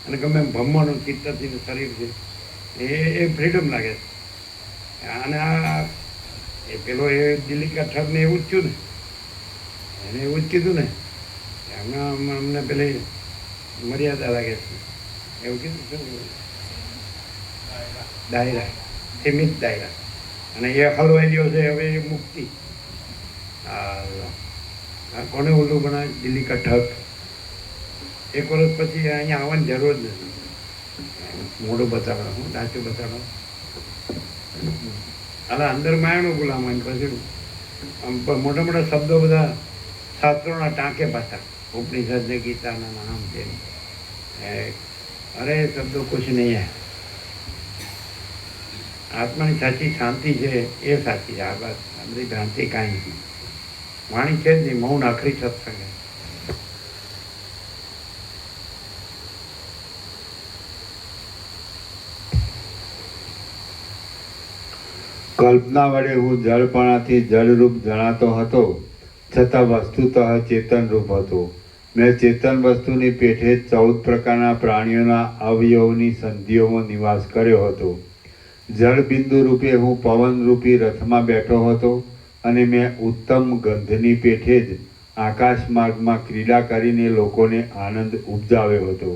અને ગમે એમ ભમવાનું ચિત્તથી શરીર છે, એ ફ્રીડમ લાગે છે. અને આ એ પેલો એ દિલ્હી કા ઠગને એવું જ થયું ને, એને એવું જ કીધું ને અમને પેલી મર્યાદા લાગે છે, એવું કીધું શું? દાયરા, સીમિત દાયરા. અને એ હલવાઈ ગયો છે હવે એ મુક્તિ. આ કોને ઓલું બનાવે? દિલ્હી કા ઠગ. 1 વર્ષ પછી અહીંયા આવવાની જરૂર જ નથી. મોઢું બતાવવાનું, હું ડાચું બતાવવાનું, અને અંદર માયાનું ગુલામ. પછી આમ મોટા મોટા શબ્દો બધા શાસ્ત્રોના ટાંકે પાછા, ઉપનિષદ ને ગીતાના નામ છે. અરે શબ્દો કુછ નહીં હે. આત્માની સાચી શાંતિ છે એ સાચી છે. આ બસ આ બધી ભ્રાંતિ કાંઈ નથી. વાણી છે જ નહીં, મૌન આખરી સત્સંગ. કલ્પના વડે હું જળપણાથી જળરૂપ જણાતો હતો, છતાં વસ્તુતઃ ચેતનરૂપ હતો. મેં ચેતન વસ્તુની પેઠે 14 પ્રકારના પ્રાણીઓના અવયવની સંધિઓમાં નિવાસ કર્યો હતો. જળબિંદુ રૂપે હું પવનરૂપી રથમાં બેઠો હતો અને મેં ઉત્તમ ગંધની પેઠે જ આકાશ માર્ગમાં ક્રીડા કરીને લોકોને આનંદ ઉપજાવ્યો હતો.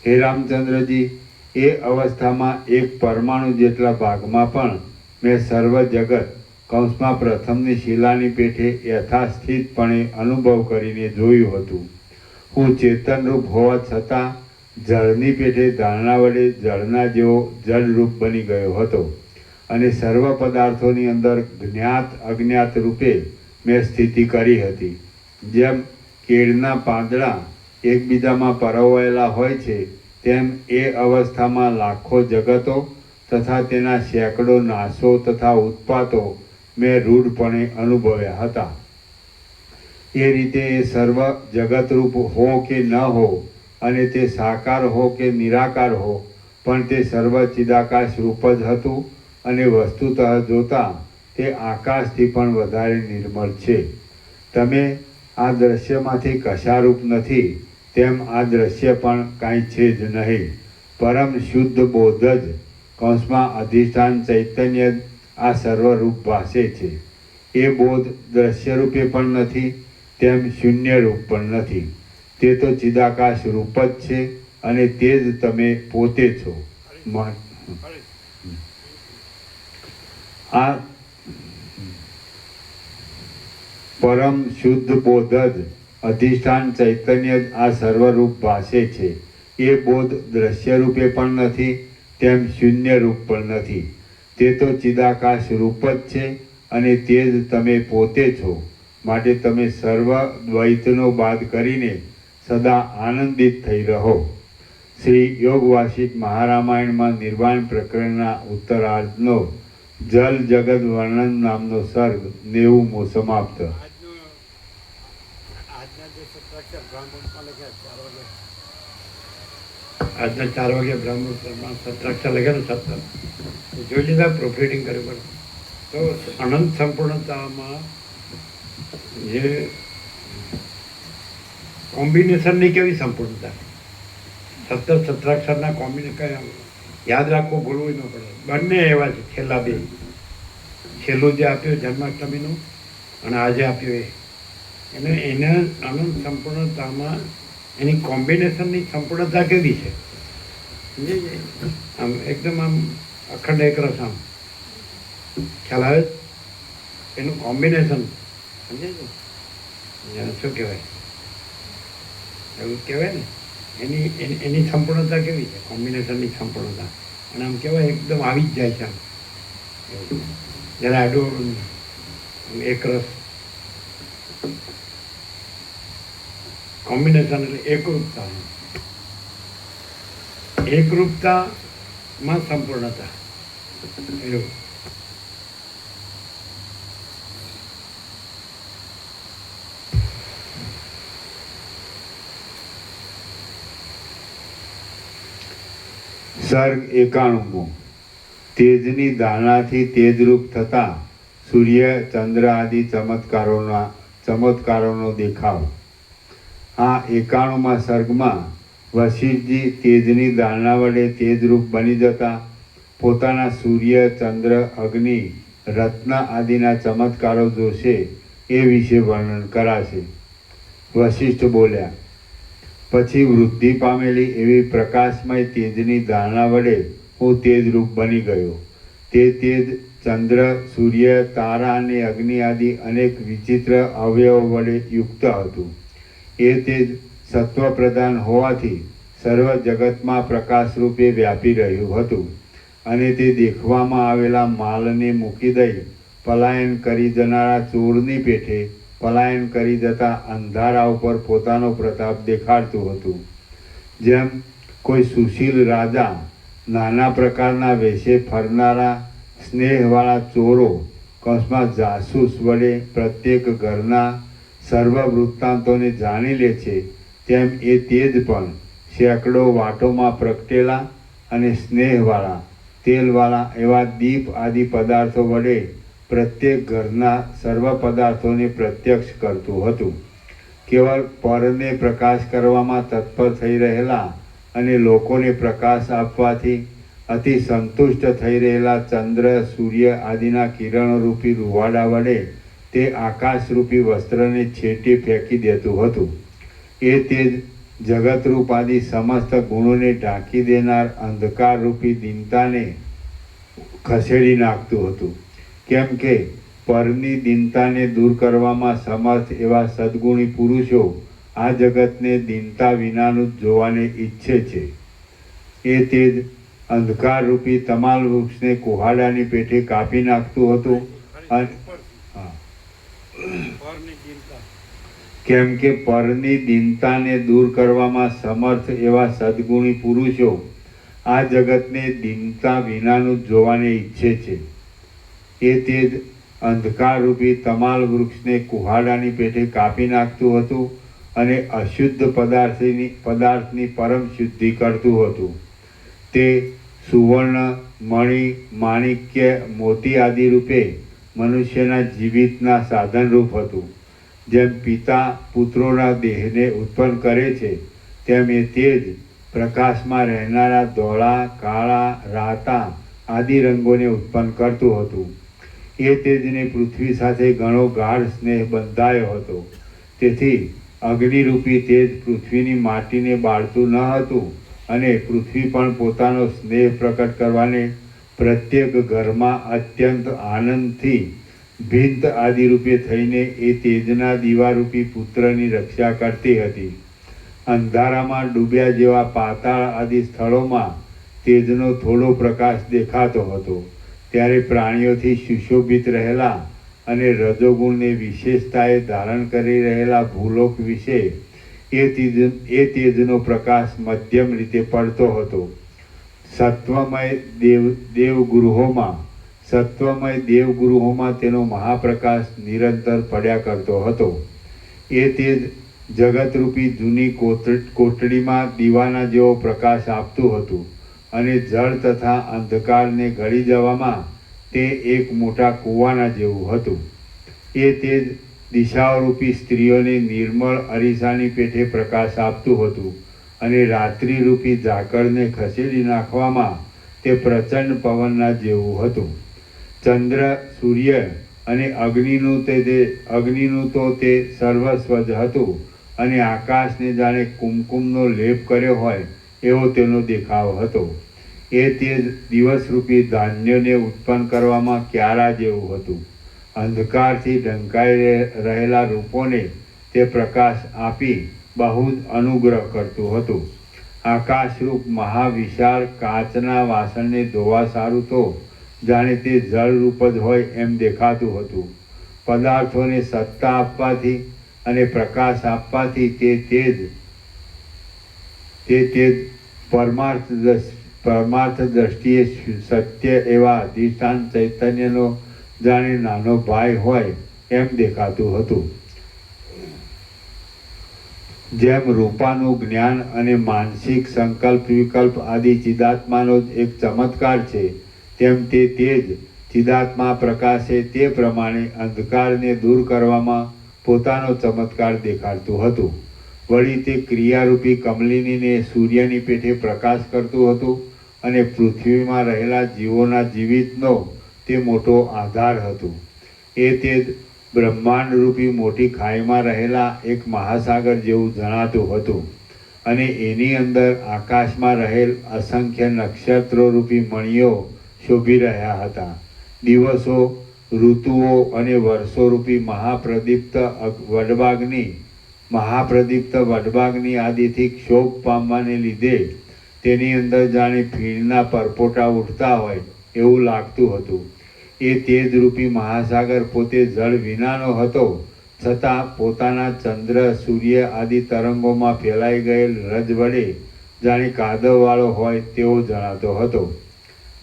હે રામચંદ્રજી, એ અવસ્થામાં એક પરમાણુ જેટલા ભાગમાં પણ મેં સર્વ જગત કૌંસમાં પ્રથમની શિલાની પેઠે યથાસ્થિતપણે અનુભવ કરીને જોયું હતું. હું ચેતનરૂપ હોવા છતાં જળની પેઠે ધારણા વડે જળના જેવો જળરૂપ બની ગયો હતો અને સર્વ પદાર્થોની અંદર જ્ઞાત અજ્ઞાત રૂપે મેં સ્થિતિ કરી હતી. જેમ કેળના પાંદડા એકબીજામાં પરોવાયેલા હોય છે, તેમ એ અવસ્થામાં લાખો જગતો તથા તેના સેંકડો નાશો તથા ઉત્પાતો મેં રૂઢપણે અનુભવ્યા હતા. એ રીતે એ સર્વ જગતરૂપ હો કે ન હો, અને તે સાકાર હો કે નિરાકાર હો, પણ તે સર્વ ચિદાકાશ રૂપ જ હતું અને વસ્તુતઃ જોતા તે આકાશથી પણ વધારે નિર્મળ છે. તમે આ દ્રશ્યમાંથી કશારૂપ નથી, તેમ આ દ્રશ્ય પણ કાંઈ છે જ નહીં. પરમ શુદ્ધ બોધ જ કૌંસમાં અધિષ્ઠાન ચૈતન્ય આ સર્વરૂપ ભાસે છે. એ બોધ દ્રશ્યરૂપે પણ નથી, તેમ શૂન્ય રૂપ પણ નથી. તે તો ચિદાકાશ રૂપ જ છે અને તે જ તમે પોતે છો. આ પરમ શુદ્ધ બોધ જ અધિષ્ઠાન ચૈતન્ય જ આ સર્વરૂપ ભાસે છે. એ બોધ દ્રશ્ય રૂપે પણ નથી, તેમ શૂન્ય રૂપ પણ નથી. તે તો ચિદાકાશ રૂપ જ છે અને તે જ તમે પોતે છો. માટે તમે સર્વ દ્વૈતનો બાદ કરીને સદા આનંદિત થઈ રહો. શ્રી યોગ વાર્ષિક મહારામાયણમાં નિર્વાણ પ્રકરણના ઉત્તરાર્ધનો જલ જગત વર્ણન નામનો સર્ગ 90મો સમાપ્ત. આજના 4 વાગે બ્રહ્મસૂત્રમાં સત્રાક્ષર લખ્યા ને 17 જોઈ લીધા, પ્રોફિટિંગ કર્યું. તો અનંત સંપૂર્ણતામાં જે કોમ્બિનેશનની કેવી સંપૂર્ણતા, 17 સત્રાક્ષરના કોમ્બિનેશન યાદ રાખવું, ભૂલવું ન પડે. બંને એવા છે. છેલ્લા બે, છેલ્લું જે આપ્યું જન્માષ્ટમીનું અને આજે આપ્યું એને અનંત સંપૂર્ણતામાં એની કોમ્બિનેશનની સંપૂર્ણતા કેવી છે, આમ એકદમ આમ અખંડ એકરસ, આમ ખ્યાલ આવે એનું કોમ્બિનેશન સમજાય છે. શું કહેવાય, એવું કહેવાય ને, એની સંપૂર્ણતા કેવી છે, કોમ્બિનેશનની સંપૂર્ણતા. અને આમ કહેવાય એકદમ આવી જ જાય છે. આમ જ્યારે આડું એકરસ કોમ્બિનેશન એટલે એકરૂપતા. એકરૂપતામાં સંપૂર્ણતા. એવું સર્ગ 91મો. તેજની ધારણાથી તેજરૂપ થતા સૂર્ય ચંદ્ર આદિ ચમત્કારોનો દેખાવ. આ 91મા સર્ગમાં વશિષ્ઠજી તેજની ધારણા વડે તેજરૂપ બની જતા પોતાના સૂર્ય ચંદ્ર અગ્નિ રત્ન આદિના ચમત્કારો જોશે એ વિશે વર્ણન કરાશે. વશિષ્ઠ બોલ્યા, પછી વૃદ્ધિ પામેલી એવી પ્રકાશમય તેજની ધારણા વડે હું તેજરૂપ બની ગયો. તે તેજ ચંદ્ર સૂર્ય તારા અને અગ્નિ આદિ અનેક વિચિત્ર અવયવો વડે યુક્ત હતું. એ તેજ સત્વ પ્રધાન હોવાથી સર્વ જગતમાં પ્રકાશ રૂપે વ્યાપી રહ્યું હતું અને તે દેખવામાં આવેલા માલને મૂકી દઈ પલાયન કરી જનારા ચોરની પેઠે પલાયન કરી જતા અંધારા ઉપર પોતાનો પ્રતાપ દેખાડતું હતું. જેમ કોઈ સુશીલ રાજા નાના પ્રકારના વેશે ફરનારા સ્નેહવાળા ચોરો કૌંસમાં જાસૂસ વડે પ્રત્યેક ઘરના સર્વ વૃત્તાંતોને જાણી લે છે, તેમ એ તેજ પણ સેંકડો વાટોમાં પ્રગટેલા અને સ્નેહવાળા તેલવાળા એવા દીપ આદિ પદાર્થો વડે પ્રત્યેક ઘરના સર્વ પદાર્થોને પ્રત્યક્ષ કરતું હતું. કેવળ પરને પ્રકાશ કરવામાં તત્પર થઈ રહેલા અને લોકોને પ્રકાશ આપવાથી અતિ સંતુષ્ટ થઈ રહેલા ચંદ્ર સૂર્ય આદિના કિરણોરૂપી રૂવાડા વડે તે આકાશરૂપી વસ્ત્રને છેટી ફેંકી દેતું હતું. એ તે જ જગતરૂપ આદિ સમસ્ત ગુણોને ઢાંકી દેનાર અંધકારરૂપી દીનતાને ખસેડી નાખતું હતું. કેમ કે પરની દીનતાને દૂર કરવામાં સમર્થ એવા સદ્ગુણી પુરુષો આ જગતને દીનતા વિનાનું જ જોવાને ઈચ્છે છે. એ તે જ અંધકારરૂપી તમાલ વૃક્ષને કુહાડાની પેઠે કાપી નાખતું હતું. અને પરની ચિંતા કેમ કે પરની દીનતાને દૂર કરવામાં સમર્થ એવા સદ્ગુણી પુરુષો આ જગતને દીનતા વિનાનું જ જોવાને ઈચ્છે છે. એ તે જ અંધકારરૂપી તમાલ વૃક્ષને કુહાડાની પેઠે કાપી નાખતું હતું અને અશુદ્ધ પદાર્થની પરમ શુદ્ધિ કરતું હતું. તે સુવર્ણ, મણિ, માણિક્ય, મોતી આદિ રૂપે મનુષ્યના જીવિતના સાધનરૂપ હતું. જેમ પિતા પુત્રોના દેહને ઉત્પન્ન કરે છે તેમ એ તે જ પ્રકાશમાં રહેનારા ધોળા, કાળા, રાતા આદિ રંગોને ઉત્પન્ન કરતું હતું. એ તેજને પૃથ્વી સાથે ઘણો ગાઢ સ્નેહ બંધાયો હતો. તેથી અગ્નિરૂપી તેજ પૃથ્વીની માટીને બાળતું ન હતું અને પૃથ્વી પણ પોતાનો સ્નેહ પ્રકટ કરવાને પ્રત્યેક ઘરમાં અત્યંત આનંદથી ભિન્ત આદિરૂપે થઈને એ તેજના દીવારૂપી પુત્રની રક્ષા કરતી હતી. અંધારામાં ડૂબ્યા જેવા પાતાળ આદિ સ્થળોમાં તેજનો થોડો પ્રકાશ દેખાતો હતો. ત્યારે પ્રાણીઓથી સુશોભિત રહેલા અને રજોગુણને વિશેષતાએ ધારણ કરી રહેલા ભૂલોક વિશે એ તેજનો પ્રકાશ મધ્યમ રીતે પડતો હતો. સત્વમય દેવગૃહોમાં તેનો મહાપ્રકાશ નિરંતર પડ્યા કરતો હતો. એ તેજ જગતરૂપી જૂની કોટડીમાં દીવાના જેવો પ્રકાશ આપતું હતું અને જળ તથા અંધકારને ગળી જવામાં તે એક મોટા કૂવાના જેવું હતું. એ તેજ દિશાઓરૂપી સ્ત્રીઓને નિર્મળ અરીસાની પેઠે પ્રકાશ આપતું હતું અને રાત્રિરૂપી ઝાકળને ખસેડી નાખવામાં તે પ્રચંડ પવનના જેવું હતું. ચંદ્ર, સૂર્ય અને અગ્નિનું તો તે સર્વસ્વ જ હતું અને આકાશને જાણે કુમકુમનો લેપ કર્યો હોય એવો તેનો દેખાવ હતો. એ તે દિવસરૂપી ધાન્યને ઉત્પન્ન કરવામાં ક્યારા જેવું હતું. અંધકારથી ઢંકાઈ રહેલા રૂપોને તે પ્રકાશ આપી બહુ જ અનુગ્રહ કરતું હતું. આકાશરૂપ મહાવિશાળ કાચના વાસણને ધોવા સારું તો જાણે તે જળરૂપ જ હોય એમ દેખાતું હતું. પદાર્થોને સત્તા આપવાથી અને પ્રકાશ આપવાથી તે તેજ પરમાર્થ દ્રષ્ટિએ સત્ય એવા અધિષ્ઠાન ચૈતન્યનો જાણે નાનો ભાઈ હોય એમ દેખાતું હતું. જેમ રૂપાનું જ્ઞાન અને માનસિક સંકલ્પ વિકલ્પ આદિ ચિદાત્માનો જ એક ચમત્કાર છે તેમ તે જ ચિદાત્મા પ્રકાશે તે પ્રમાણે અંધકારને દૂર કરવામાં પોતાનો ચમત્કાર દેખાડતું હતું. વળી તે ક્રિયારૂપી કમલિનીને સૂર્યની પેઠે પ્રકાશ કરતું હતું અને પૃથ્વીમાં રહેલા જીવોના જીવિતનો તે મોટો આધાર હતું. એ તે જ બ્રહ્માંડરૂપી મોટી ખાઈમાં રહેલા એક મહાસાગર જેવું જણાતું હતું અને એની અંદર આકાશમાં રહેલ અસંખ્ય નક્ષત્રોરૂપી મણિઓ શોભી રહ્યા હતા. દિવસો, ઋતુઓ અને વર્ષોરૂપી મહાપ્રદીપ્ત વડબાગની આદિથી ક્ષોભ પામવાને લીધે તેની અંદર જાણે ફીણના પરપોટા ઉઠતા હોય એવું લાગતું હતું. એ તેજરૂપી મહાસાગર પોતે જળ વિનાનો હતો છતાં પોતાના ચંદ્ર, સૂર્ય આદિ તરંગોમાં ફેલાઈ ગયેલ રજ વડે જાણે કાદવવાળો હોય તેવો જણાતો હતો.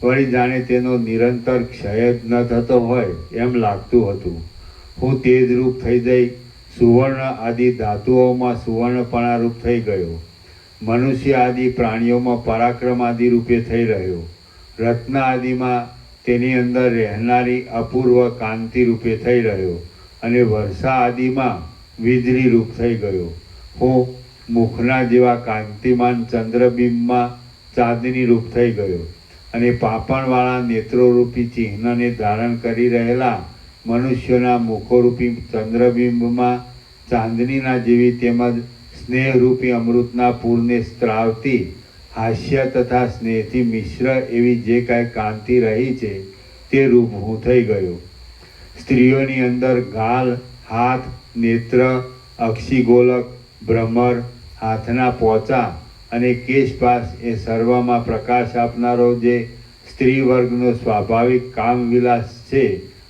વળી જાણે તેનો નિરંતર ક્ષય જ ન થતો હોય એમ લાગતું હતું. હું તેજરૂપ થઈ જઈ સુવર્ણ આદિ ધાતુઓમાં સુવર્ણપણારૂપ થઈ ગયો. મનુષ્ય આદિ પ્રાણીઓમાં પરાક્રમ આદિ રૂપે થઈ રહ્યો. રત્ન આદિમાં તેની અંદર રહેનારી અપૂર્વ કાંતિ રૂપે થઈ રહ્યો અને વર્ષા આદિમાં વીજળી રૂપ થઈ ગયો. હું મુખના જેવા કાંતિમાન ચંદ્રબિંબમાં ચાંદની રૂપ થઈ ગયો અને પાપણવાળા નેત્રોરૂપી ચિહ્નને ધારણ કરી રહેલા મનુષ્યોના મુખોરૂપી ચંદ્રબિંબમાં ચાંદનીના જેવી તેમજ સ્નેહરૂપી અમૃતના પૂરને સ્ત્રાવતી હાસ્ય તથા સ્નેહથી મિશ્ર એવી જે કાંઈ કાંતિ રહી છે તે રૂપ હું થઈ ગયો. સ્ત્રીઓની અંદર ગાલ, હાથ, નેત્ર, અક્ષિગોલક, ભ્રમર, હાથના પોચા અને કેશપાસ એ સર્વમાં પ્રકાશ આપનારો જે સ્ત્રી વર્ગનો સ્વાભાવિક કામવિલાસ છે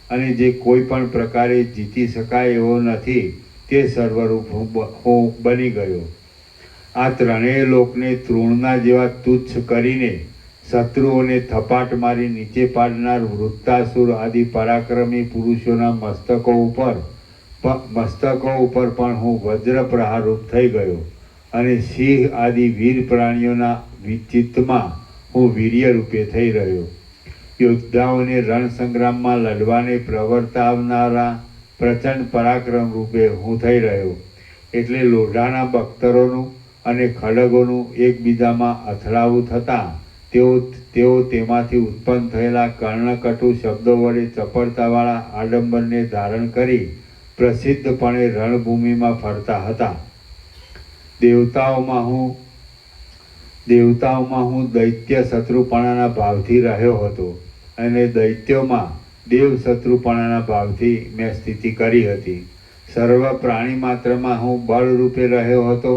અને જે કોઈ પણ પ્રકારે જીતી શકાય એવો નથી તે સર્વરૂપ હું બની ગયો. આ ત્રણેય લોકને તૃણના જેવા તુચ્છ કરીને શત્રુઓને થપાટ મારી નીચે પાડનાર વૃત્તાસુર આદિ પરાક્રમી પુરુષોના મસ્તકો ઉપર પણ હું વજ્ર પ્રહાર રૂપ થઈ ગયો અને સિંહ આદિ વીર પ્રાણીઓના ચિત્તમાં હું વીર્ય રૂપે થઈ રહ્યો. યોદ્ધાઓને રણ સંગ્રામમાં લડવાને પ્રવર્તાવનારા પ્રચંડ પરાક્રમ રૂપે હું થઈ રહ્યો. એટલે લોઢાના બખ્તરોનું અને ખડગોનું એકબીજામાં અથડાવું થતાં તેઓ તેમાંથી ઉત્પન્ન થયેલા કર્ણકટુ શબ્દો વડે ચપળતાવાળા આડંબરને ધારણ કરી પ્રસિદ્ધપણે રણભૂમિમાં ફરતા હતા. દેવતાઓમાં હું દૈત્ય શત્રુપણાના ભાવથી રહ્યો હતો અને દૈત્યોમાં દેવ શત્રુપણાના ભાવથી મેં સ્થિતિ કરી હતી. સર્વ પ્રાણી માત્રમાં હું બળ રૂપે રહ્યો હતો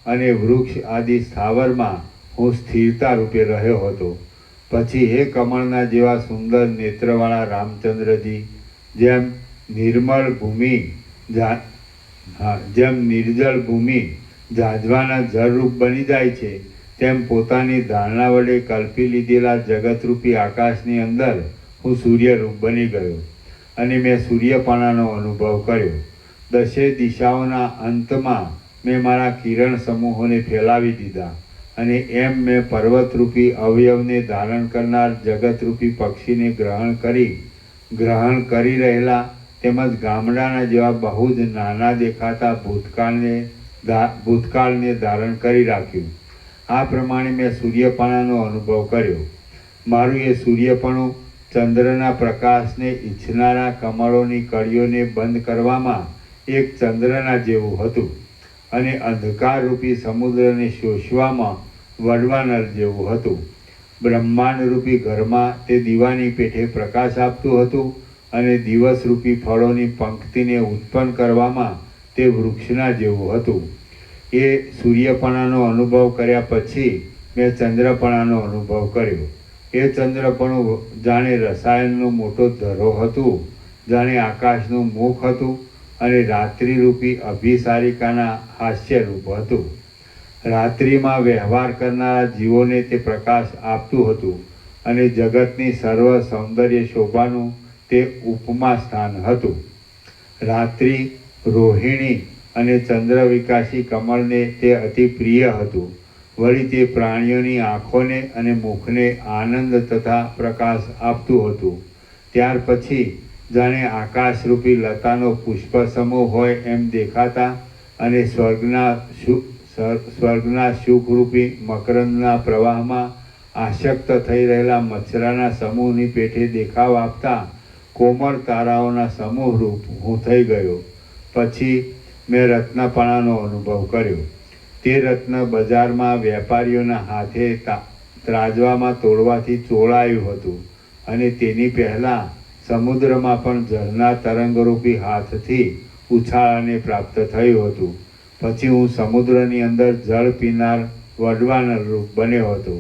અને વૃક્ષ આદિ સ્થાવરમાં હું સ્થિરતા રૂપે રહ્યો હતો. પછી હે કમળના જેવા સુંદર નેત્રવાળા રામચંદ્રજી, જેમ નિર્જળ ભૂમિ જાજવાના જળરૂપ બની જાય છે તેમ પોતાની ધારણા વડે કલ્પી લીધેલા જગતરૂપી આકાશની અંદર હું સૂર્યરૂપ બની ગયો અને મેં સૂર્યપણાનો અનુભવ કર્યો. દશે દિશાઓના અંતમાં મેં મારા કિરણ સમૂહોને ફેલાવી દીધા અને એમ મેં પર્વતરૂપી અવયવને ધારણ કરનાર જગતરૂપી પક્ષીને ગ્રહણ કરી રહેલા તેમજ ગામડાના જેવા બહુ જ નાના દેખાતા ભૂતકાળને ધારણ કરી રાખ્યું. આ પ્રમાણે મેં સૂર્યપણાનો અનુભવ કર્યો. મારું એ સૂર્યપણું ચંદ્રના પ્રકાશને ઈચ્છનારા કમળોની કળીઓને બંધ કરવામાં એક ચંદ્રના જેવું હતું અને અંધકારરૂપી સમુદ્રને શોષવામાં વડવાનળ જેવું હતું. બ્રહ્માંડરૂપી ઘરમાં તે દીવાની પેઠે પ્રકાશ આપતું હતું અને દિવસરૂપી ફળોની પંક્તિને ઉત્પન્ન કરવામાં તે વૃક્ષના જેવું હતું. એ સૂર્યપણાનો અનુભવ કર્યા પછી મેં ચંદ્રપણાનો અનુભવ કર્યો. એ ચંદ્રપણું જાણે રસાયણનું મોટો ધરો હતું, જાણે આકાશનું મુખ હતું અને રાત્રિરૂપી અભિસારિકાના હાસ્યરૂપ હતું. રાત્રિમાં વ્યવહાર કરનારા જીવોને તે પ્રકાશ આપતું હતું અને જગતની સર્વ સૌંદર્ય શોભાનું તે ઉપમા સ્થાન હતું. રાત્રિ, રોહિણી અને ચંદ્ર વિકાસી કમળને તે અતિ પ્રિય હતું. વળી તે પ્રાણીઓની આંખોને અને મુખને આનંદ તથા પ્રકાશ આપતું હતું. ત્યાર પછી જાણે આકાશરૂપી લતાનો પુષ્પ સમૂહ હોય એમ દેખાતા અને સ્વર્ગના સુખરૂપી મકરંદના પ્રવાહમાં આસક્ત થઈ રહેલા મચ્છરાના સમૂહની પેઠે દેખાવ આપતા કોમળ તારાઓના સમૂહ રૂપ હું થઈ ગયો. પછી મેં રત્નપણાનો અનુભવ કર્યો. તે રત્ન બજારમાં વેપારીઓના હાથે ત્રાજવામાં તોડવાથી ચોળાયું હતું અને તેની પહેલાં સમુદ્રમાં પણ જળના તરંગરૂપી હાથથી ઉછાળાને પ્રાપ્ત થયું હતું. પછી હું સમુદ્રની અંદર જળ પીનાર વડવાનળ રૂપ બન્યો હતો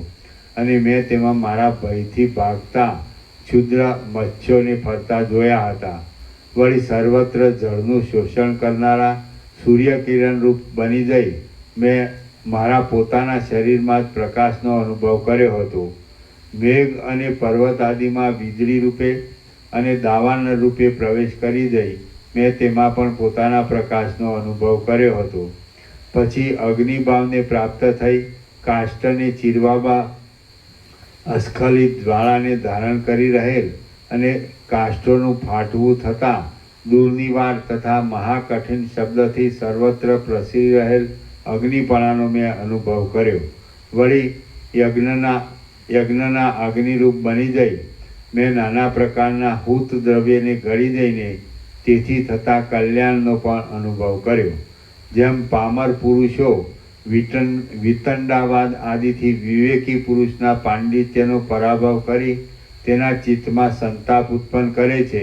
અને મેં તેમાં મારા ભયથી ભાગતા ક્ષુદ્ર મત્સ્યોને ફરતા જોયા હતા. વળી સર્વત્ર જળનું શોષણ કરનારા સૂર્યકિરણ રૂપ બની જઈ મેં મારા પોતાના શરીરમાં જ પ્રકાશનો અનુભવ કર્યો હતો. મેઘ અને પર્વત આદિમાં વીજળી રૂપે અને દાવાનળ રૂપે પ્રવેશ કરી જઈ મેં તેમાં પણ પોતાના પ્રકાશનો અનુભવ કર્યો હતો. પછી અગ્નિભાવને પ્રાપ્ત થઈ કાષ્ટને અસ્ખલિત જ્વાળાને ધારણ કરી રહેલ અને કાષ્ઠોનું ફાટવું થતાં દૂરની વાર તથા મહાકઠિન શબ્દથી સર્વત્ર પ્રસરી રહેલ અગ્નિપણાનો મેં અનુભવ કર્યો. વળી યજ્ઞના અગ્નિરૂપ બની જઈ મેં નાના પ્રકારના હૂત દ્રવ્યને ગળી દઈને તેથી થતા કલ્યાણનો પણ અનુભવ કર્યો. જેમ પામર પુરુષો વિતંડાવાદ આદિથી વિવેકી પુરુષના પાંડિત્યનો પરાભવ કરી તેના ચિત્તમાં સંતાપ ઉત્પન્ન કરે છે,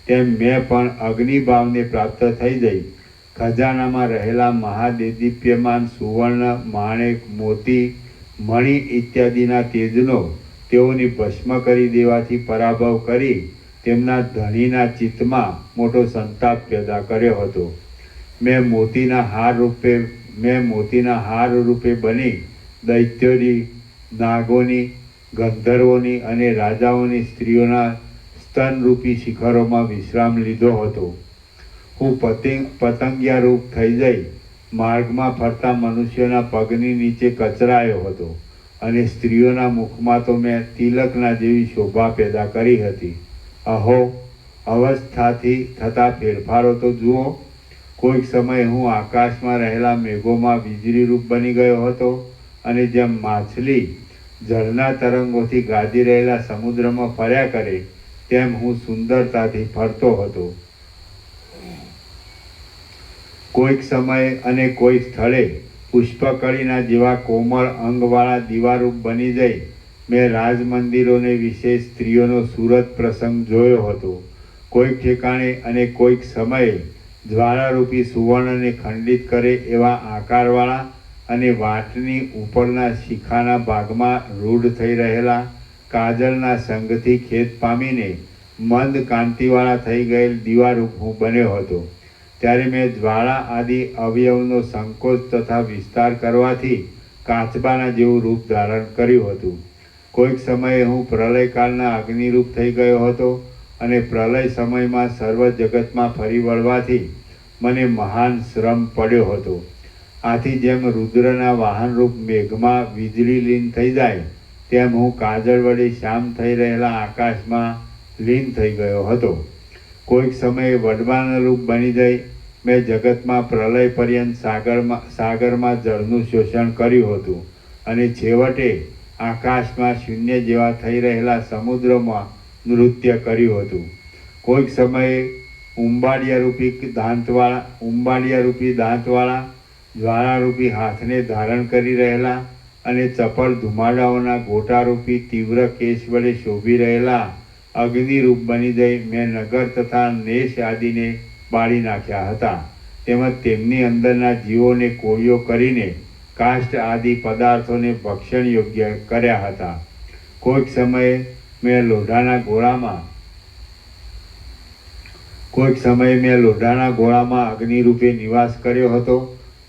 તેમ મેં પણ અગ્નિભાવને પ્રાપ્ત થઈ જઈ ખજાનામાં રહેલા મહાદેદીપ્યમાન સુવર્ણ, માણેક, મોતી, મણિ ઇત્યાદિના તેજનો તેઓની ભસ્મ કરી દેવાથી પરાભવ કરી તેમના ધણીના ચિત્તમાં મોટો સંતાપ પેદા કર્યો હતો. મેં મોતીના હાર રૂપે બની દૈત્યોની, નાગોની, ગંધર્વોની અને રાજાઓની સ્ત્રીઓના સ્તનરૂપી શિખરોમાં વિશ્રામ લીધો હતો. હું પતંગિયા રૂપ થઈ જઈ માર્ગમાં ફરતા મનુષ્યોના પગની નીચે કચરાયો હતો અને સ્ત્રીઓના મુખમાં તો મેં તિલકના જેવી શોભા પેદા કરી હતી. અહો, અવસ્થાથી થતા ફેરફારો તો જુઓ. કોઈક સમયે હું આકાશમાં રહેલા મેઘોમાં વીજળી રૂપ બની ગયો હતો અને જેમ માછલી જળના તરંગોથી ગાજી રહેલા સમુદ્રમાં ફર્યા કરે તેમ હું સુંદરતાથી ફરતો હતો. કોઈક સમયે અને કોઈ સ્થળે પુષ્પકળીના જેવા કોમળ અંગવાળા દીવારૂપ બની જઈ મેં રાજમંદિરોને વિશે સ્ત્રીઓનો સુરત પ્રસંગ જોયો હતો. કોઈક ઠેકાણે અને કોઈક સમયે જ્વાળારૂપી સુવર્ણને ખંડિત કરે એવા આકારવાળા અને વાટની ઉપરના શિખાના ભાગમાં રૂઢ થઈ રહેલા કાજળના સંગથી ખેદ પામીને મંદ કાંતિવાળા થઈ ગયેલ દીવારૂપ હું બન્યો હતો. ત્યારે મેં જ્વાળા આદિ અવયવનો સંકોચ તથા વિસ્તાર કરવાથી કાચબાના જેવું રૂપ ધારણ કર્યું હતું. કોઈક સમયે હું પ્રલયકાળના અગ્નિરૂપ થઈ ગયો હતો અને પ્રલય સમયમાં સર્વ જગતમાં ફરી વળવાથી મને મહાન શ્રમ પડ્યો હતો. આથી જેમ રુદ્રના વાહનરૂપ મેઘમાં વીજળી લીન થઈ જાય તેમ હું કાજળ વડે શ્યામ થઈ રહેલા આકાશમાં લીન થઈ ગયો હતો. કોઈક સમયે વડવાના રૂપ બની જઈ મેં જગતમાં પ્રલય પર્યંત સાગરમાં જળનું શોષણ કર્યું હતું અને છેવટે આકાશમાં શૂન્ય જેવા થઈ રહેલા સમુદ્રમાં નૃત્ય કર્યું હતું. કોઈક સમયે ઉંબાડિયારૂપી દાંતવાળા જ્વાળારૂપી હાથને ધારણ કરી રહેલા અને ચપળ ધુમાડાઓના ગોટારૂપી તીવ્ર કેશ વડે શોભી રહેલા અગ્નિરૂપ બની જઈ મેં નગર તથા નેશ આદિને બાળી નાખ્યા હતા. તેમજ તેમની અંદરના જીવોને કોળીઓ કરીને કાષ્ઠ આદિ પદાર્થોને ભક્ષણ યોગ્ય કર્યા હતા. કોઈક સમયે મેં લોઢાના ગોળામાં અગ્નિરૂપે નિવાસ કર્યો હતો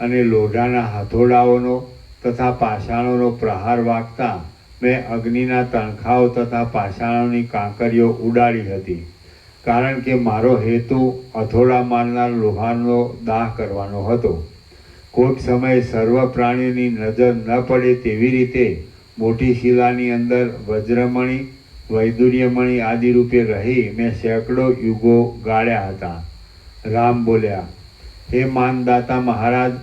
અને લોઢાના હથોડાઓનો તથા પાષાણોનો પ્રહાર વાગતા મેં અગ્નિના તણખાઓ તથા પાષાણોની કાંકરીઓ ઉડાડી હતી. કારણ કે મારો હેતુ હથોડા મારનાર લોહારનો દાહ કરવાનો હતો. કોઈક સમયે સર્વ પ્રાણીઓની નજર ન પડે તેવી રીતે મોટી શિલાની અંદર વજ્રમણી, વૈદુર્યમણી આદિ રૂપે રહી મેં સેંકડો યુગો ગાળ્યા હતા. રામ બોલ્યા, હે માનદાતા મહારાજ,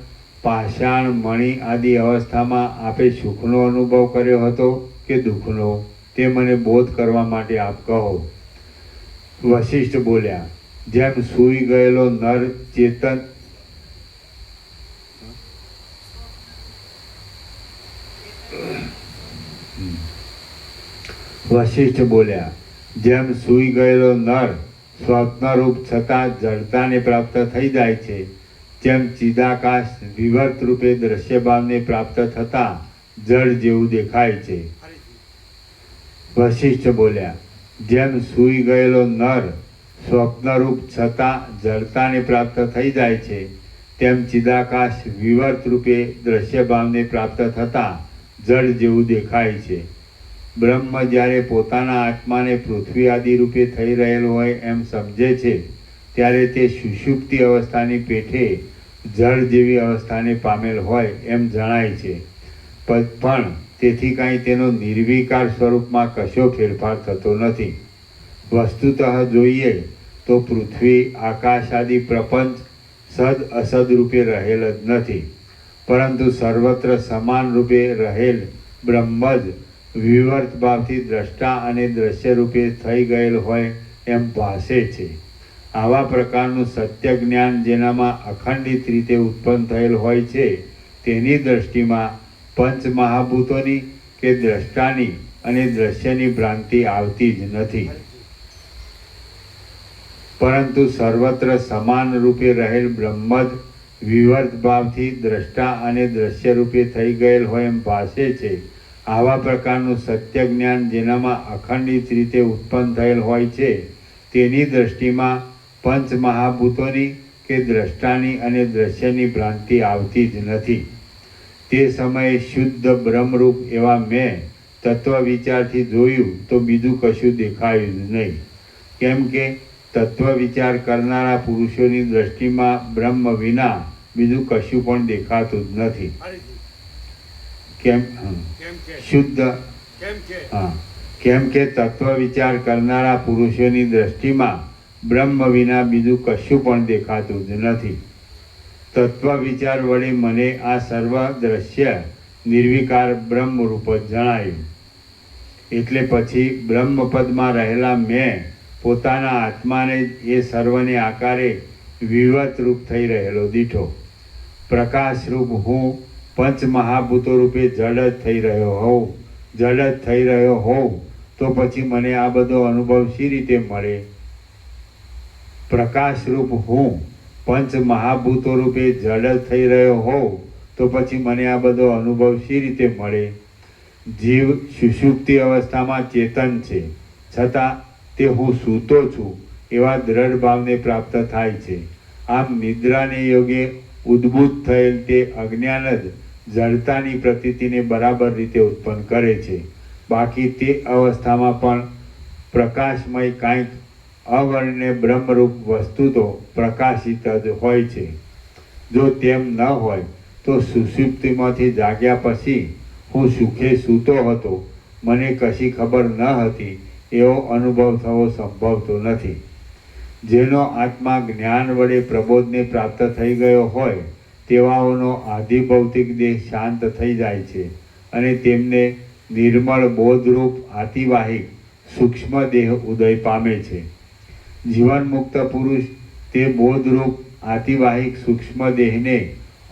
પાષાણ, મણિ આદિ અવસ્થામાં આપે સુખનો અનુભવ કર્યો હતો કે દુઃખનો, તે મને બોધ કરવા માટે આપ કહો. વશિષ્ઠ બોલ્યા, જેમ સૂઈ ગયેલો નર ચેતન સ્વપ્નરૂપ છતાં જડતાને પ્રાપ્ત થઈ જાય છે, જેમ ચિદાકાશ વિવર્ત રૂપે દ્રશ્યભાવને પ્રાપ્ત થતાં જળ જેવું દેખાય છે. વશિષ્ઠ બોલ્યા, જેમ સૂઈ ગયેલો નર સ્વપ્નરૂપ છતાં જડતાને પ્રાપ્ત થઈ જાય છે, તેમ ચિદાકાશ વિવર્ત રૂપે દ્રશ્યભાવને પ્રાપ્ત થતાં જળ જેવું દેખાય છે. બ્રહ્મ જ્યારે પોતાના આત્માને પૃથ્વી આદિ રૂપે થઈ રહેલ હોય એમ સમજે છે ત્યારે તે સુષુપ્તિ અવસ્થાની પેઠે જળ જેવી અવસ્થાને પામેલ હોય એમ જણાય છે. પણ તેથી કાંઈ તેનો નિર્વિકાર સ્વરૂપમાં કશો ફેરફાર થતો નથી. વસ્તુતઃ જોઈએ તો પૃથ્વી, આકાશ આદિ પ્રપંચ સદ અસદ રૂપે રહેલ જ નથી, પરંતુ સર્વત્ર સમાન રૂપે રહેલ બ્રહ્મ જ વિવર્ત ભાવથી દ્રષ્ટા અને દ્રશ્ય રૂપે થઈ ગયેલ હોય એમ ભાસે છે. આવા પ્રકારનું સત્ય જ્ઞાન જેનામાં અખંડિત રીતે ઉત્પન્ન થયેલ હોય છે તેની દ્રષ્ટિમાં પંચ મહાભૂતોની કે દ્રષ્ટાની અને દ્રશ્યની ભ્રાંતિ આવતી જ નથી, પરંતુ સર્વત્ર સમાન રૂપે રહેલ બ્રહ્મ જ વિવર્ત ભાવથી દ્રષ્ટા અને દ્રશ્ય રૂપે થઈ ગયેલ હોય એમ ભાસે છે. આવા પ્રકારનું સત્ય જ્ઞાન જેનામાં અખંડિત રીતે ઉત્પન્ન થયેલ હોય છે તેની દ્રષ્ટિમાં પંચ મહાભૂતોની કે દ્રષ્ટાની અને દ્રશ્યની ભ્રાંતિ આવતી જ નથી. તે સમયે શુદ્ધ બ્રહ્મરૂપ એવા મેં તત્વ વિચારથી જોયું તો બીજું કશું દેખાયું જ નહીં, કેમ કે તત્વ વિચાર કરનારા પુરુષોની દ્રષ્ટિમાં બ્રહ્મ વિના બીજું કશું પણ દેખાતું જ નથી. કેમ કે તત્વ વિચાર કરનારા પુરુષોની દ્રષ્ટિમાં બ્રહ્મ વિના બીજું કશું પણ દેખાતું જ નથી. તત્વ વિચાર વડે મને આ સર્વ દ્રશ્ય નિર્વિકાર બ્રહ્મ રૂપ જ જણાયું. એટલે પછી બ્રહ્મપદમાં રહેલા મેં પોતાના આત્માને એ સર્વને આકારે વિવત રૂપ થઈ રહેલો દીઠો. પ્રકાશ રૂપ હું પંચ મહાભૂતો રૂપે જડ જ થઈ રહ્યો હોઉં તો પછી મને આ બધો અનુભવ શી રીતે મળે? પ્રકાશ રૂપ હું પંચ મહાભૂતો રૂપે જડ જ થઈ રહ્યો હોઉં તો પછી મને આ બધો અનુભવ શી રીતે મળે? જીવ સુષુપ્તિ અવસ્થામાં ચેતન છે, છતાં તે હું સૂતો છું એવા દ્રઢ ભાવને પ્રાપ્ત થાય છે. આમ નિદ્રાને યોગે ઉદ્ભૂત થયેલ તે અજ્ઞાન જ જડતાની પ્રતીતિને બરાબર રીતે ઉત્પન્ન કરે છે. બાકી તે અવસ્થામાં પણ પ્રકાશમય કાંઈક અવર્ણ્ય બ્રહ્મરૂપ વસ્તુ તો પ્રકાશિત જ હોય છે. જો તેમ ન હોય તો સુષુપ્તિમાંથી જાગ્યા પછી હું સુખે સૂતો હતો, મને કશી ખબર ન હતી એવો અનુભવ થવો સંભવતો નથી. જેનો આત્મા જ્ઞાન વડે પ્રબોધને પ્રાપ્ત થઈ ગયો હોય તેવાઓનો આધિભૌતિક દેહ શાંત થઈ જાય છે અને તેમને નિર્મળ બોધરૂપ આતિવાહિક સૂક્ષ્મ દેહ ઉદય પામે છે. જીવન મુક્ત પુરુષ તે બોધરૂપ આતિવાહિક સૂક્ષ્મ દેહને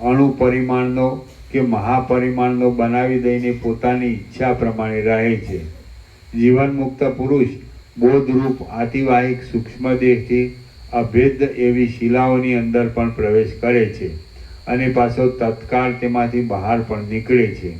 અણુ પરિમાણનો કે મહાપરિમાણનો બનાવી દઈને પોતાની ઈચ્છા પ્રમાણે રહે છે. જીવન મુક્ત પુરુષ બોધરૂપ આતિવાહિક સૂક્ષ્મ દેહથી અભેદ્ય એવી શિલાઓની અંદર પણ પ્રવેશ કરે છે અને પાછો તત્કાળ તેમાંથી બહાર પણ નીકળે છે.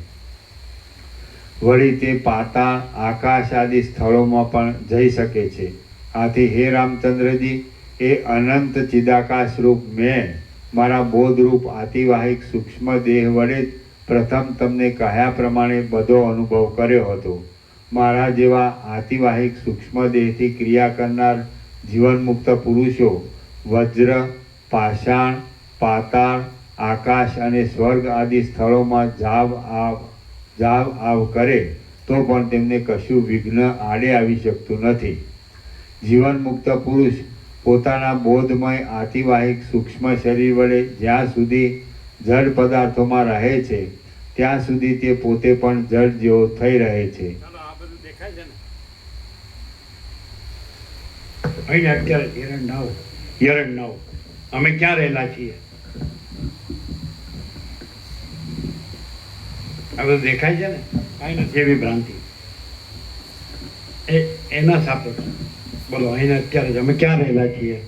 વળી તે પાતાળ, આકાશ આદિ સ્થળોમાં પણ જઈ શકે છે. આથી હે રામચંદ્રજી, એ અનંત ચિદાકાશ રૂપ મેં મારા બોધરૂપ આતિવાહિક સૂક્ષ્મ દેહ વડે જ પ્રથમ તમને કહ્યા પ્રમાણે બધો અનુભવ કર્યો હતો. મારા જેવા આતિવાહિક સૂક્ષ્મ દેહથી ક્રિયા કરનાર જીવનમુક્ત પુરુષો વજ્ર, પાષાણ, પાતાળ, આકાશ અને સ્વર્ગ આદિ સ્થળોમાં જાવ આવ કરે તો પણ તેમને કશું વિઘ્ન આડે આવી શકતું નથી. જીવનમુક્ત પુરુષ પોતાના બોધમય આતિવાહિક સૂક્ષ્મ શરીર વડે જ્યાં સુધી જડ પદાર્થોમાં રહે છે ત્યાં સુધી તે પોતે પણ જડ જેવો થઈ રહે છે. અહીં અત્યારે હિરણ્યવ અમે ક્યાં રહેલા છીએ? આ બધું દેખાય છે ને, કાંઈ નથી એવી ભ્રાંતિ એના સાપેક્ષ બોલો. અહીં અત્યારે જ અમે ક્યાં રહેલા છીએ?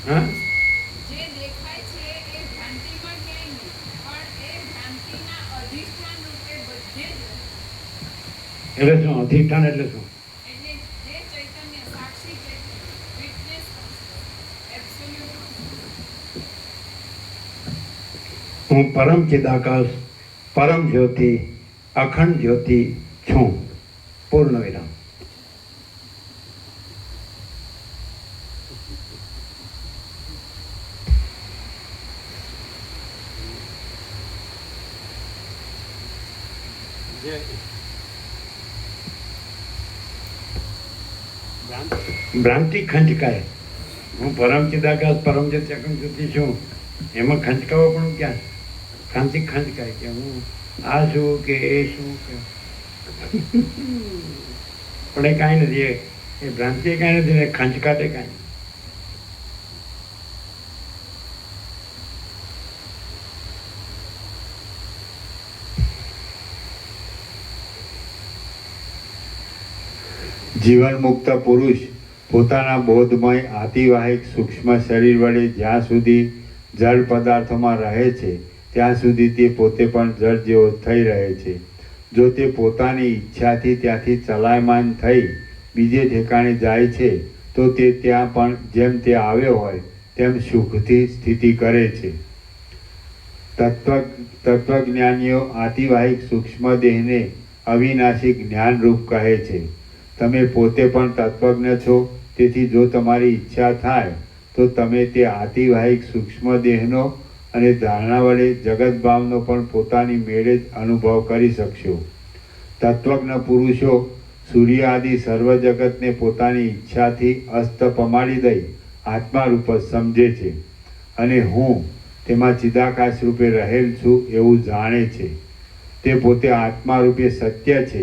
હા, એટલે શું અધિષ્ઠાન એટલે શું? હું પરમ ચિદાકાશ, પરમ જ્યોતિ, અખંડ જ્યોતિ છું. પૂર્ણ વિરામ. છે ભ્રાંતિ ખંચકાય. હું પરમ ચિદાકાશ પરમચિત એકમ જ્યોતિ છું, એમાં ખંચકાવો પણ ક્યાં? ભ્રાંતિ ખંચકાય કે હું આ છું કે એ શું કે પણ એ કાંઈ નથી. એ ભ્રાંતિ કાંઈ નથી ને ખંચકાટે કાંઈ. જીવન મુક્ત પુરુષ પોતાના બોધમય આતિવાહિક સૂક્ષ્મ શરીર વડે જ્યાં સુધી જળ પદાર્થોમાં રહે છે ત્યાં સુધી તે પોતે પણ જળ જેવો થઈ રહે છે. જો તે પોતાની ઈચ્છાથી ત્યાંથી ચલાયમાન થઈ બીજે ઠેકાણે જાય છે તો તે ત્યાં પણ જેમ તે આવ્યો હોય તેમ સુખથી સ્થિતિ કરે છે. તત્વજ્ઞાનીઓ આતિવાહિક સૂક્ષ્મ દેહને અવિનાશી જ્ઞાનરૂપ કહે છે. તમે પોતે પણ તત્વજ્ઞ છો, તેથી જો તમારી ઈચ્છા થાય તો તમે તે આતિવાહિક સૂક્ષ્મ દેહનો અને ધારણા વડે જગત ભાવનો પણ પોતાની મેળે જ અનુભવ કરી શકશો. તત્વજ્ઞ પુરુષો સૂર્ય આદિ સર્વ જગતને પોતાની ઈચ્છાથી અસ્ત પમાડી દઈ આત્મારૂપ જ સમજે છે અને હું તેમાં ચિદાકાશ રૂપે રહેલ છું એવું જાણે છે. તે પોતે આત્મા રૂપે સત્ય છે,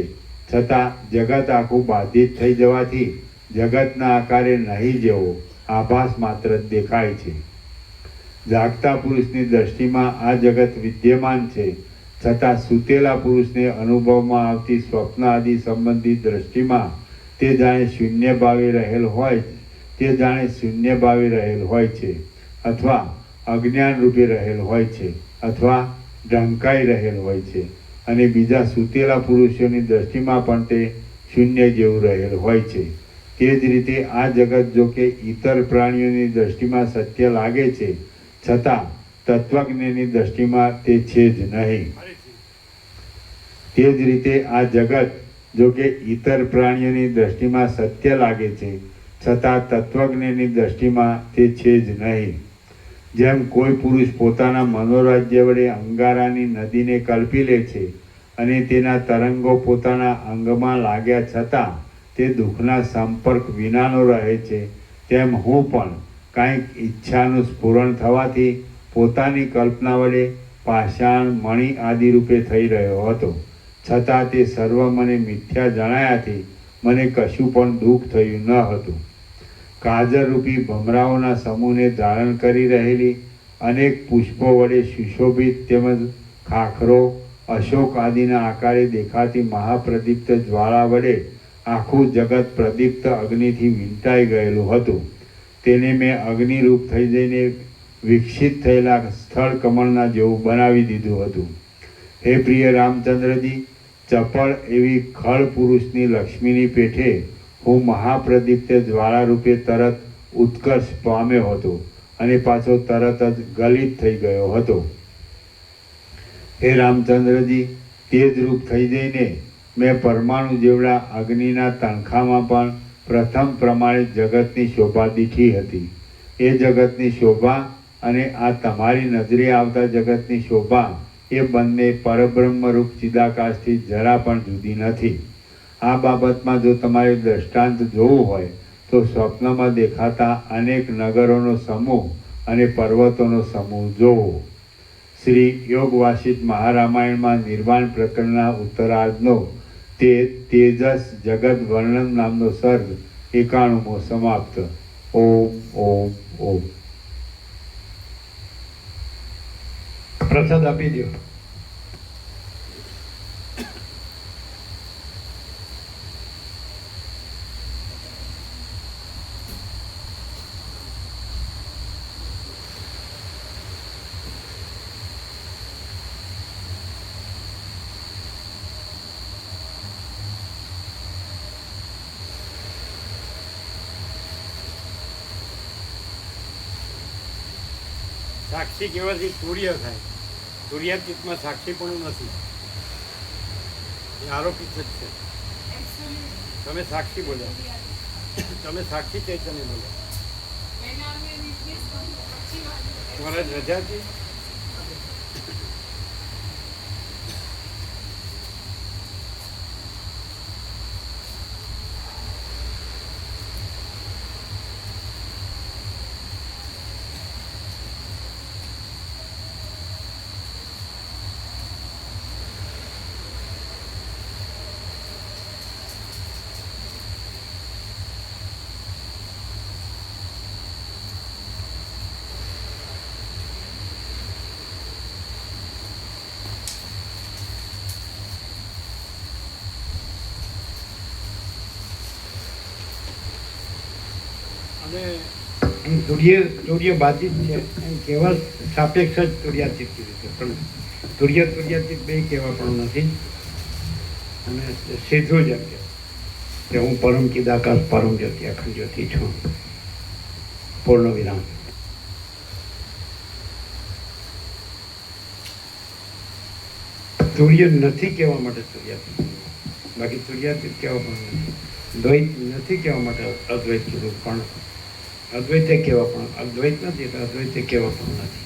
છતાં જગત આખું બાધિત થઈ જવાથી જગતના આકારે નહીં જેવો આભાસ માત્ર જ દેખાય છે. જાગતા પુરુષની દ્રષ્ટિમાં આ જગત વિદ્યમાન છે, છતાં સૂતેલા પુરુષને અનુભવમાં આવતી સ્વપ્ન આદિ સંબંધી દ્રષ્ટિમાં તે જાણે શૂન્ય ભાવે રહેલ હોય છે, અથવા અજ્ઞાન રૂપે રહેલ હોય છે, અથવા ઢંકાઈ રહેલ હોય છે. અને બીજા સૂતેલા પુરુષોની દ્રષ્ટિમાં પણ તે શૂન્ય જેવું રહેલ હોય છે. તે જ રીતે આ જગત જો કે ઇતર પ્રાણીઓની દ્રષ્ટિમાં સત્ય લાગે છે, છતાં તત્વજ્ઞની દ્રષ્ટિમાં તે છે જ નહીં. તે જ રીતે આ જગત જો કે ઇતર પ્રાણીઓની દ્રષ્ટિમાં સત્ય લાગે છે, છતાં તત્વજ્ઞની દ્રષ્ટિમાં તે છે જ નહીં. જેમ કોઈ પુરુષ પોતાના મનોરાજ્ય વડે અંગારાની નદીને કલ્પી લે છે અને તેના તરંગો પોતાના અંગમાં લાગ્યા છતાં તે દુઃખના સંપર્ક વિનાનો રહે છે, તેમ હું પણ કાંઈક ઈચ્છાનું સ્ફુરણ થવાથી પોતાની કલ્પના વડે પાષાણ મણિ આદિ રૂપે થઈ રહ્યો હતો, છતાં તે સર્વ મને મિથ્યા જણાયાથી મને કશું પણ દુઃખ થયું ન હતું. કાજરરૂપી ભમરાઓના સમૂહને ધારણ કરી રહેલી અનેક પુષ્પો વડે સુશોભિત તેમજ ખાખરો અશોક આદિના આકારે દેખાતી મહાપ્રદીપ્ત જ્વાળા વડે આખું જગત પ્રદીપ્ત અગ્નિથી વીંટાઈ ગયેલું હતું. તેને મેં અગ્નિરૂપ થઈ જઈને વિકસિત થયેલા સ્થળ કમળના જેવું બનાવી દીધું હતું. હે પ્રિય રામચંદ્રજી, ચપળ એવી ખળ પુરુષની લક્ષ્મીની પેઠે હું મહાપ્રદીપ્ત જ્વાળા રૂપે તરત ઉત્કર્ષ પામ્યો હતો અને પાછો તરત જ ગલિત થઈ ગયો હતો. હે રામચંદ્રજી, તે જ રૂપ થઈ જઈને મેં પરમાણુ જેવડા અગ્નિના તણખામાં પણ પ્રથમ પ્રમાણે જગતની શોભા દીઠી હતી. એ જગતની શોભા અને આ તમારી નજરે આવતા જગતની શોભા એ બંને પરબ્રહ્મરૂપ ચિદાકાશથી જરા પણ જુદી નથી. આ બાબતમાં જો તમારે દ્રષ્ટાંત જોવું હોય તો સ્વપ્નમાં દેખાતા અનેક નગરોનો સમૂહ અને પર્વતોનો સમૂહ જોવો. શ્રી યોગ વાસિષ્ઠ મહારામાયણમાં નિર્વાણ પ્રકરણના ઉત્તરાર્ધનો તે તેજસ જગત વર્ણન નામનો સર્ગ 91મો સમાપ્ત. ઓમ ઓમ ઓમ. પ્રસાદ આપી દો. સાક્ષી કહેવાથી સૂર્ય થાય. સૂર્યાતીતમાં સાક્ષી પણ નથી, એ આરોપિત જ છે. તમે સાક્ષી બોલ્યા, તમે સાક્ષી ચૈતન્ય બોલ્યા. તમારા રજા હતી. એટલે એમ સૂર્ય બાધિત છે એમ કહેવા સાપેક્ષ જ તુર્યાતીત કીધું છે, પણ તુર્યાતીત બે કહેવા પણ નથી. અને સીધું જ એમ કે હું પરમ ચિદાકાશ પરમ જ્યોતિ અખંડ જ્યોતિ છું. પૂર્ણ વિરામ. તુર્ય નથી કહેવા માટે તુર્યાતીત, બાકી તુર્યાતીત કહેવા પણ નથી. દ્વૈત નથી કહેવા માટે અદ્વૈત કીધું, પણ અદ્વૈતે કહેવા પણ અદ્વૈત નથી એટલે અદ્વૈતે કહેવા પણ નથી.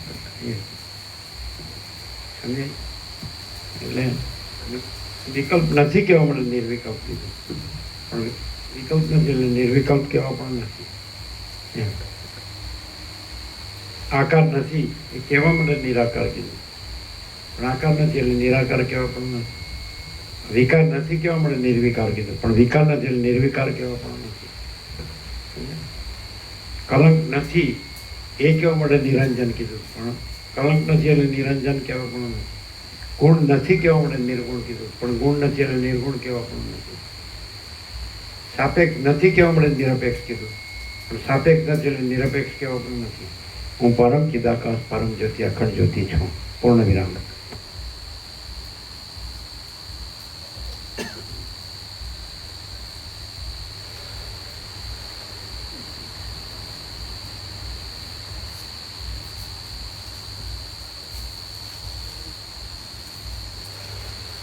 સમજે? એટલે વિકલ્પ નથી કહેવા માટે નિર્વિકલ્પ કીધું, પણ વિકલ્પ નથી એટલે નિર્વિકલ્પ કહેવા પણ નથી. આકાર નથી એ કહેવા માટે નિરાકાર કીધું, પણ આકાર નથી એટલે નિરાકાર કહેવા પણ નથી. વિકાર નથી કહેવા માટે નિર્વિકાર કીધું, પણ વિકાર નથી એટલે નિર્વિકાર કહેવા પણ નથી. કલંક નથી એ કહેવા માટે નિરંજન કીધું, પણ કલંક નથી એટલે નિરંજન કહેવા પણ નથી. ગુણ નથી કહેવા માટે નિર્ગુણ કીધું, પણ ગુણ નથી એટલે નિર્ગુણ કહેવા પણ નથી. સાપેક્ષ નથી કહેવા માટે નિરપેક્ષ કીધું, પણ સાપેક્ષ નથી એટલે નિરપેક્ષ કહેવા પણ નથી. હું પરમ ચિદાકાશ પરમ જ્યોતિ અખંડ જ્યોતિ છું. પૂર્ણ વિરામ.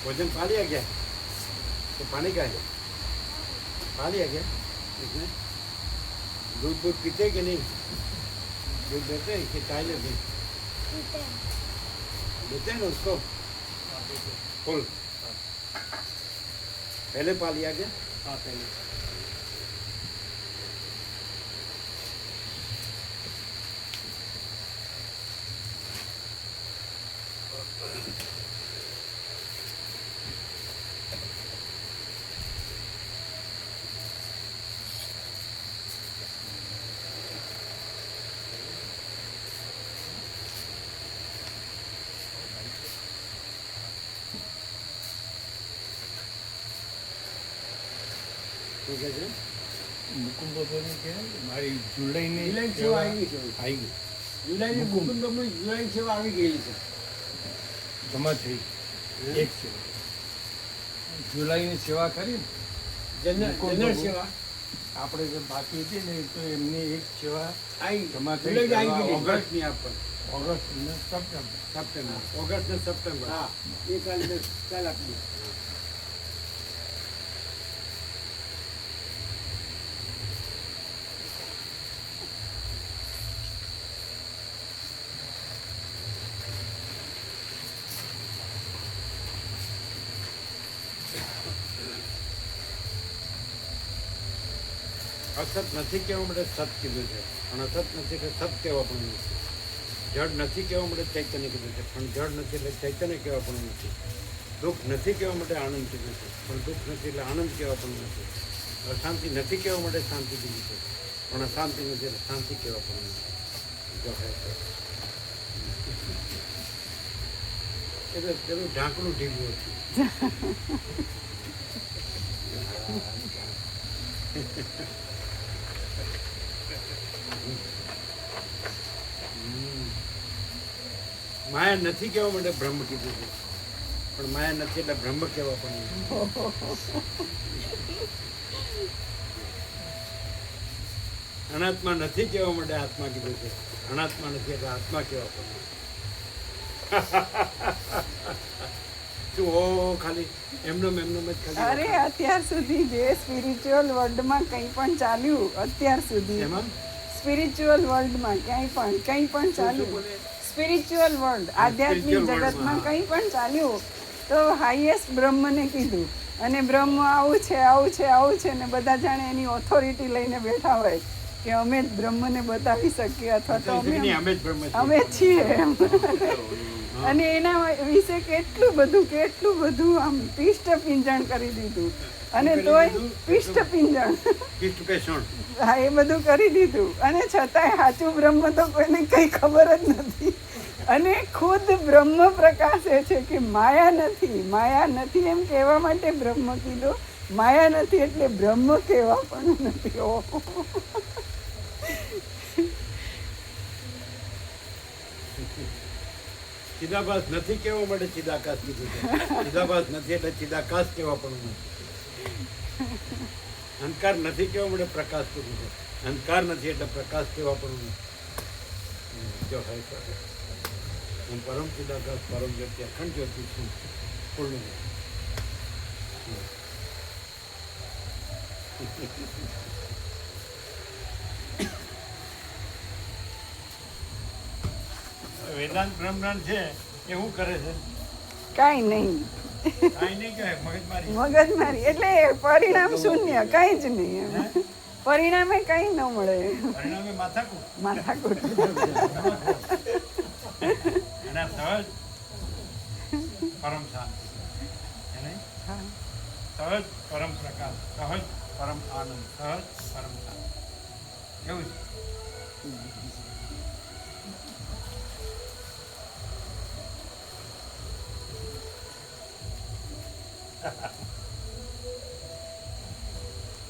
भोजन पा लिया क्या? तो पानी का है? पा लिया क्या इसने? दूध दूध पीते कि नहीं? दूध देते हैं कि चाय लेते हैं? देते हैं ना उसको फुल। पहले पा लिया क्या? हाँ पहले શું કહે છે? મુકુંદભાઈ કે મારી જુલાઈની જુલાઈની સેવા આવી છે. આવી ગઈ, જુલાઈની મુકુંદભાઈની જુલાઈની સેવા આવી ગયેલી છે. જમા થઈ એક સેવા. જુલાઈની સેવા કરી ને જનરલ સેવા આપણે જે બાકી હતી ને તો એમની એક સેવા આવી જમા થઈ. જુલાઈ આવી ગયેલી. ઓગસ્ટની આપણ ઓગસ્ટ ને સપ્ટેમ્બર. સપ્ટેમ્બર, ઓગસ્ટ ને સપ્ટેમ્બર. હા એ કાલ આપી. અસત નથી કહેવા માટે સત કીધું છે, પણ અસત નથી એટલે સત કહેવા પણ નથી. જડ નથી કહેવા માટે ચૈતન્ય કીધું છે, પણ જડ નથી એટલે ચૈતન્ય કહેવા પણ નથી. દુઃખ નથી કહેવા માટે આનંદ કીધું છે, પણ દુઃખ નથી એટલે આનંદ કહેવા પણ નથી. અશાંતિ નથી કહેવા માટે શાંતિ કીધું છે, પણ અશાંતિ નથી એટલે શાંતિ કહેવા પણ નથી. એટલે પેલું ઢાંકણું ઢીલું હતું. માયા નથી કહેવા માટે બ્રહ્મ કીધું છે, પણ માયા નથી એટલે બ્રહ્મ કહેવા પણ નથી. અનાત્મા નથી કહેવા માટે આત્મા કીધું છે, અનાત્મા નથી એટલે આત્મા કહેવા પણ નથી. શું હો ખાલી એમનો જ ખાલી અરે અત્યાર સુધી જે સ્પિરિચ્યુઅલ વર્લ્ડમાં કંઈ પણ ચાલ્યું અત્યાર સુધી એમાં સ્પિરિચ્યુઅલ વર્લ્ડમાં કંઈ પણ ચાલ્યું સ્પિરિચ્યુઅલ વર્લ્ડ આધ્યાત્મિક Spiritual world જગતમાં માં. કંઈ પણ ચાલ્યું તો હાઈએસ્ટ બ્રહ્મને કીધું અને બ્રહ્મ આવું છે ને બધા જાણે એની ઓથોરિટી લઈને બેઠા હોય કે અમે જ બ્રહ્મને બતાવી શકીએ અથવા તો અમે જ બ્રહ્મ છીએ. અમે છીએ એમ અને એના વિશે કેટલું બધું આમ પિષ્ટ પિંજણ કરી દીધું અને તોય પિષ્ટ પિંજણ કિષ્ટ પેષણ. હા એ બધું કરી દીધું અને છતાંય સાચું બ્રહ્મ તો કોઈને કંઈ ખબર જ નથી અને ખુદ બ્રહ્મ પ્રકાશે છે કે માયા નથી એમ કહેવા માટે બ્રહ્મ કીધો. માયા નથી એટલે બ્રહ્મ કહેવા પણ નથી. ઓહો ચિદાભાસ નથી કહેવા માટે ચિદાકાશ કીધું છે. ચિદાભાસ નથી એટલે ચિદાકાશ કહેવા પણ નથી. અંધકાર નથી કહેવા માટે પ્રકાશ કીધું છે. અંધકાર નથી એટલે પ્રકાશ કહેવા પણ નથી. જો હે કરે. હું પરમ ચિદાકાશ પરમ જ્યોતિ અખંડ જ્યોતિ છું. પૂર્ણ વેદાંત બ્રહ્માંડ છે એ શું કરે છે? કાંઈ નહીં, કાંઈ નહીં કહે, મગજમારી. મગજમારી એટલે પરિણામ શૂન્ય, કંઈ જ નહીં એમ. પરિણામે કંઈ ન મળે, પરિણામે માથાકૂટ. માથાકૂટ. અને આ સહજ પરમ શાંતિ એને હા. સહજ પરમ પ્રકાશ, સહજ પરમ આનંદ, સહજ પરમ શાંતિ એવું છે.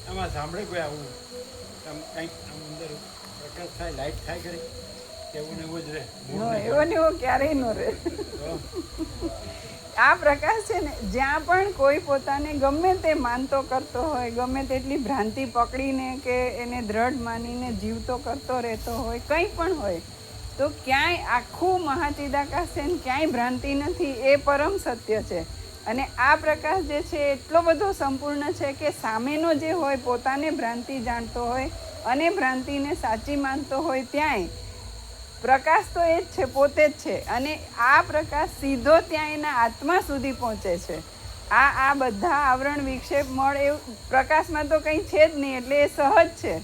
આમાં સાંભળે કોઈ આવું કંઈક આમ અંદર પ્રકાશ થાય, લાઈટ થાય ખરી? એવું ને એવું જ રહે? નો, એવો ને એવો ક્યારેય ન રહે. આ પ્રકાશ છે ને, જ્યાં પણ કોઈ પોતાને ગમે તે માનતો કરતો હોય, ગમે તેટલી ભ્રાંતિ પકડીને કે એને દ્રઢ માનીને જીવતો કરતો રહેતો હોય, કંઈ પણ હોય, તો ક્યાંય આખું મહાચિદાકાશ છે ને ક્યાંય ભ્રાંતિ નથી. એ પરમ સત્ય છે. અને આ પ્રકાશ જે છે એટલો બધો સંપૂર્ણ છે કે સામેનો જે હોય પોતાને ભ્રાંતિ જાણતો હોય અને ભ્રાંતિને સાચી માનતો હોય, ત્યાંય પ્રકાશ તો એ જ છે, પોતે જ છે. અને આ પ્રકાશ સીધો ત્યાં એના આત્મા સુધી પહોંચે છે. આ બધા આવરણ વિક્ષેપ મળ એવું પ્રકાશમાં તો કંઈ છે જ નહીં, એટલે એ સહજ છે.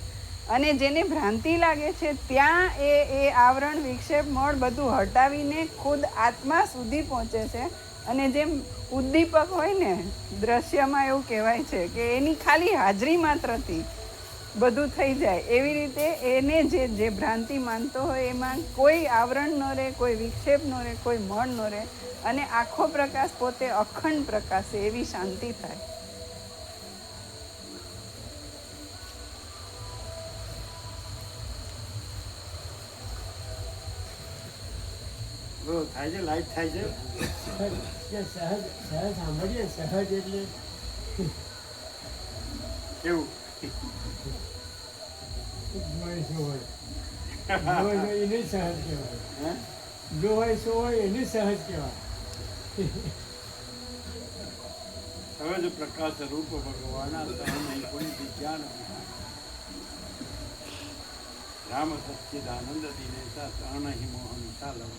અને જેને ભ્રાંતિ લાગે છે ત્યાં એ આવરણ વિક્ષેપ મળ બધું હટાવીને ખુદ આત્મા સુધી પહોંચે છે. અને જેમ ઉદ્દીપક હોય ને દ્રશ્યમાં, એવું કહેવાય છે કે એની ખાલી હાજરી માત્રથી બધું થઈ જાય, એવી રીતે એને જે ભ્રાંતિ માનતો હોય એમાં કોઈ આવરણ ન રહે, કોઈ વિક્ષેપ ન રહે, કોઈ મળ ન રહે, અને આખો પ્રકાશ પોતે અખંડ પ્રકાશ છે. એવી શાંતિ થાય. થાય છે, લાઈટ થાય છે. સહજ સાંભળીએ, સહજ એટલે કેવું? હોય શું હોય, જો હોય એને સહજ કહેવાય. જો હોય શું હોય એને સહજ કહેવાય. સહજ પ્રકાશ રૂપ ભગવાના સહજ કોઈ જ્ઞાન રામ સચ્ચિદાનંદ દિનેશા સહન હિ મોહન ચાલવ.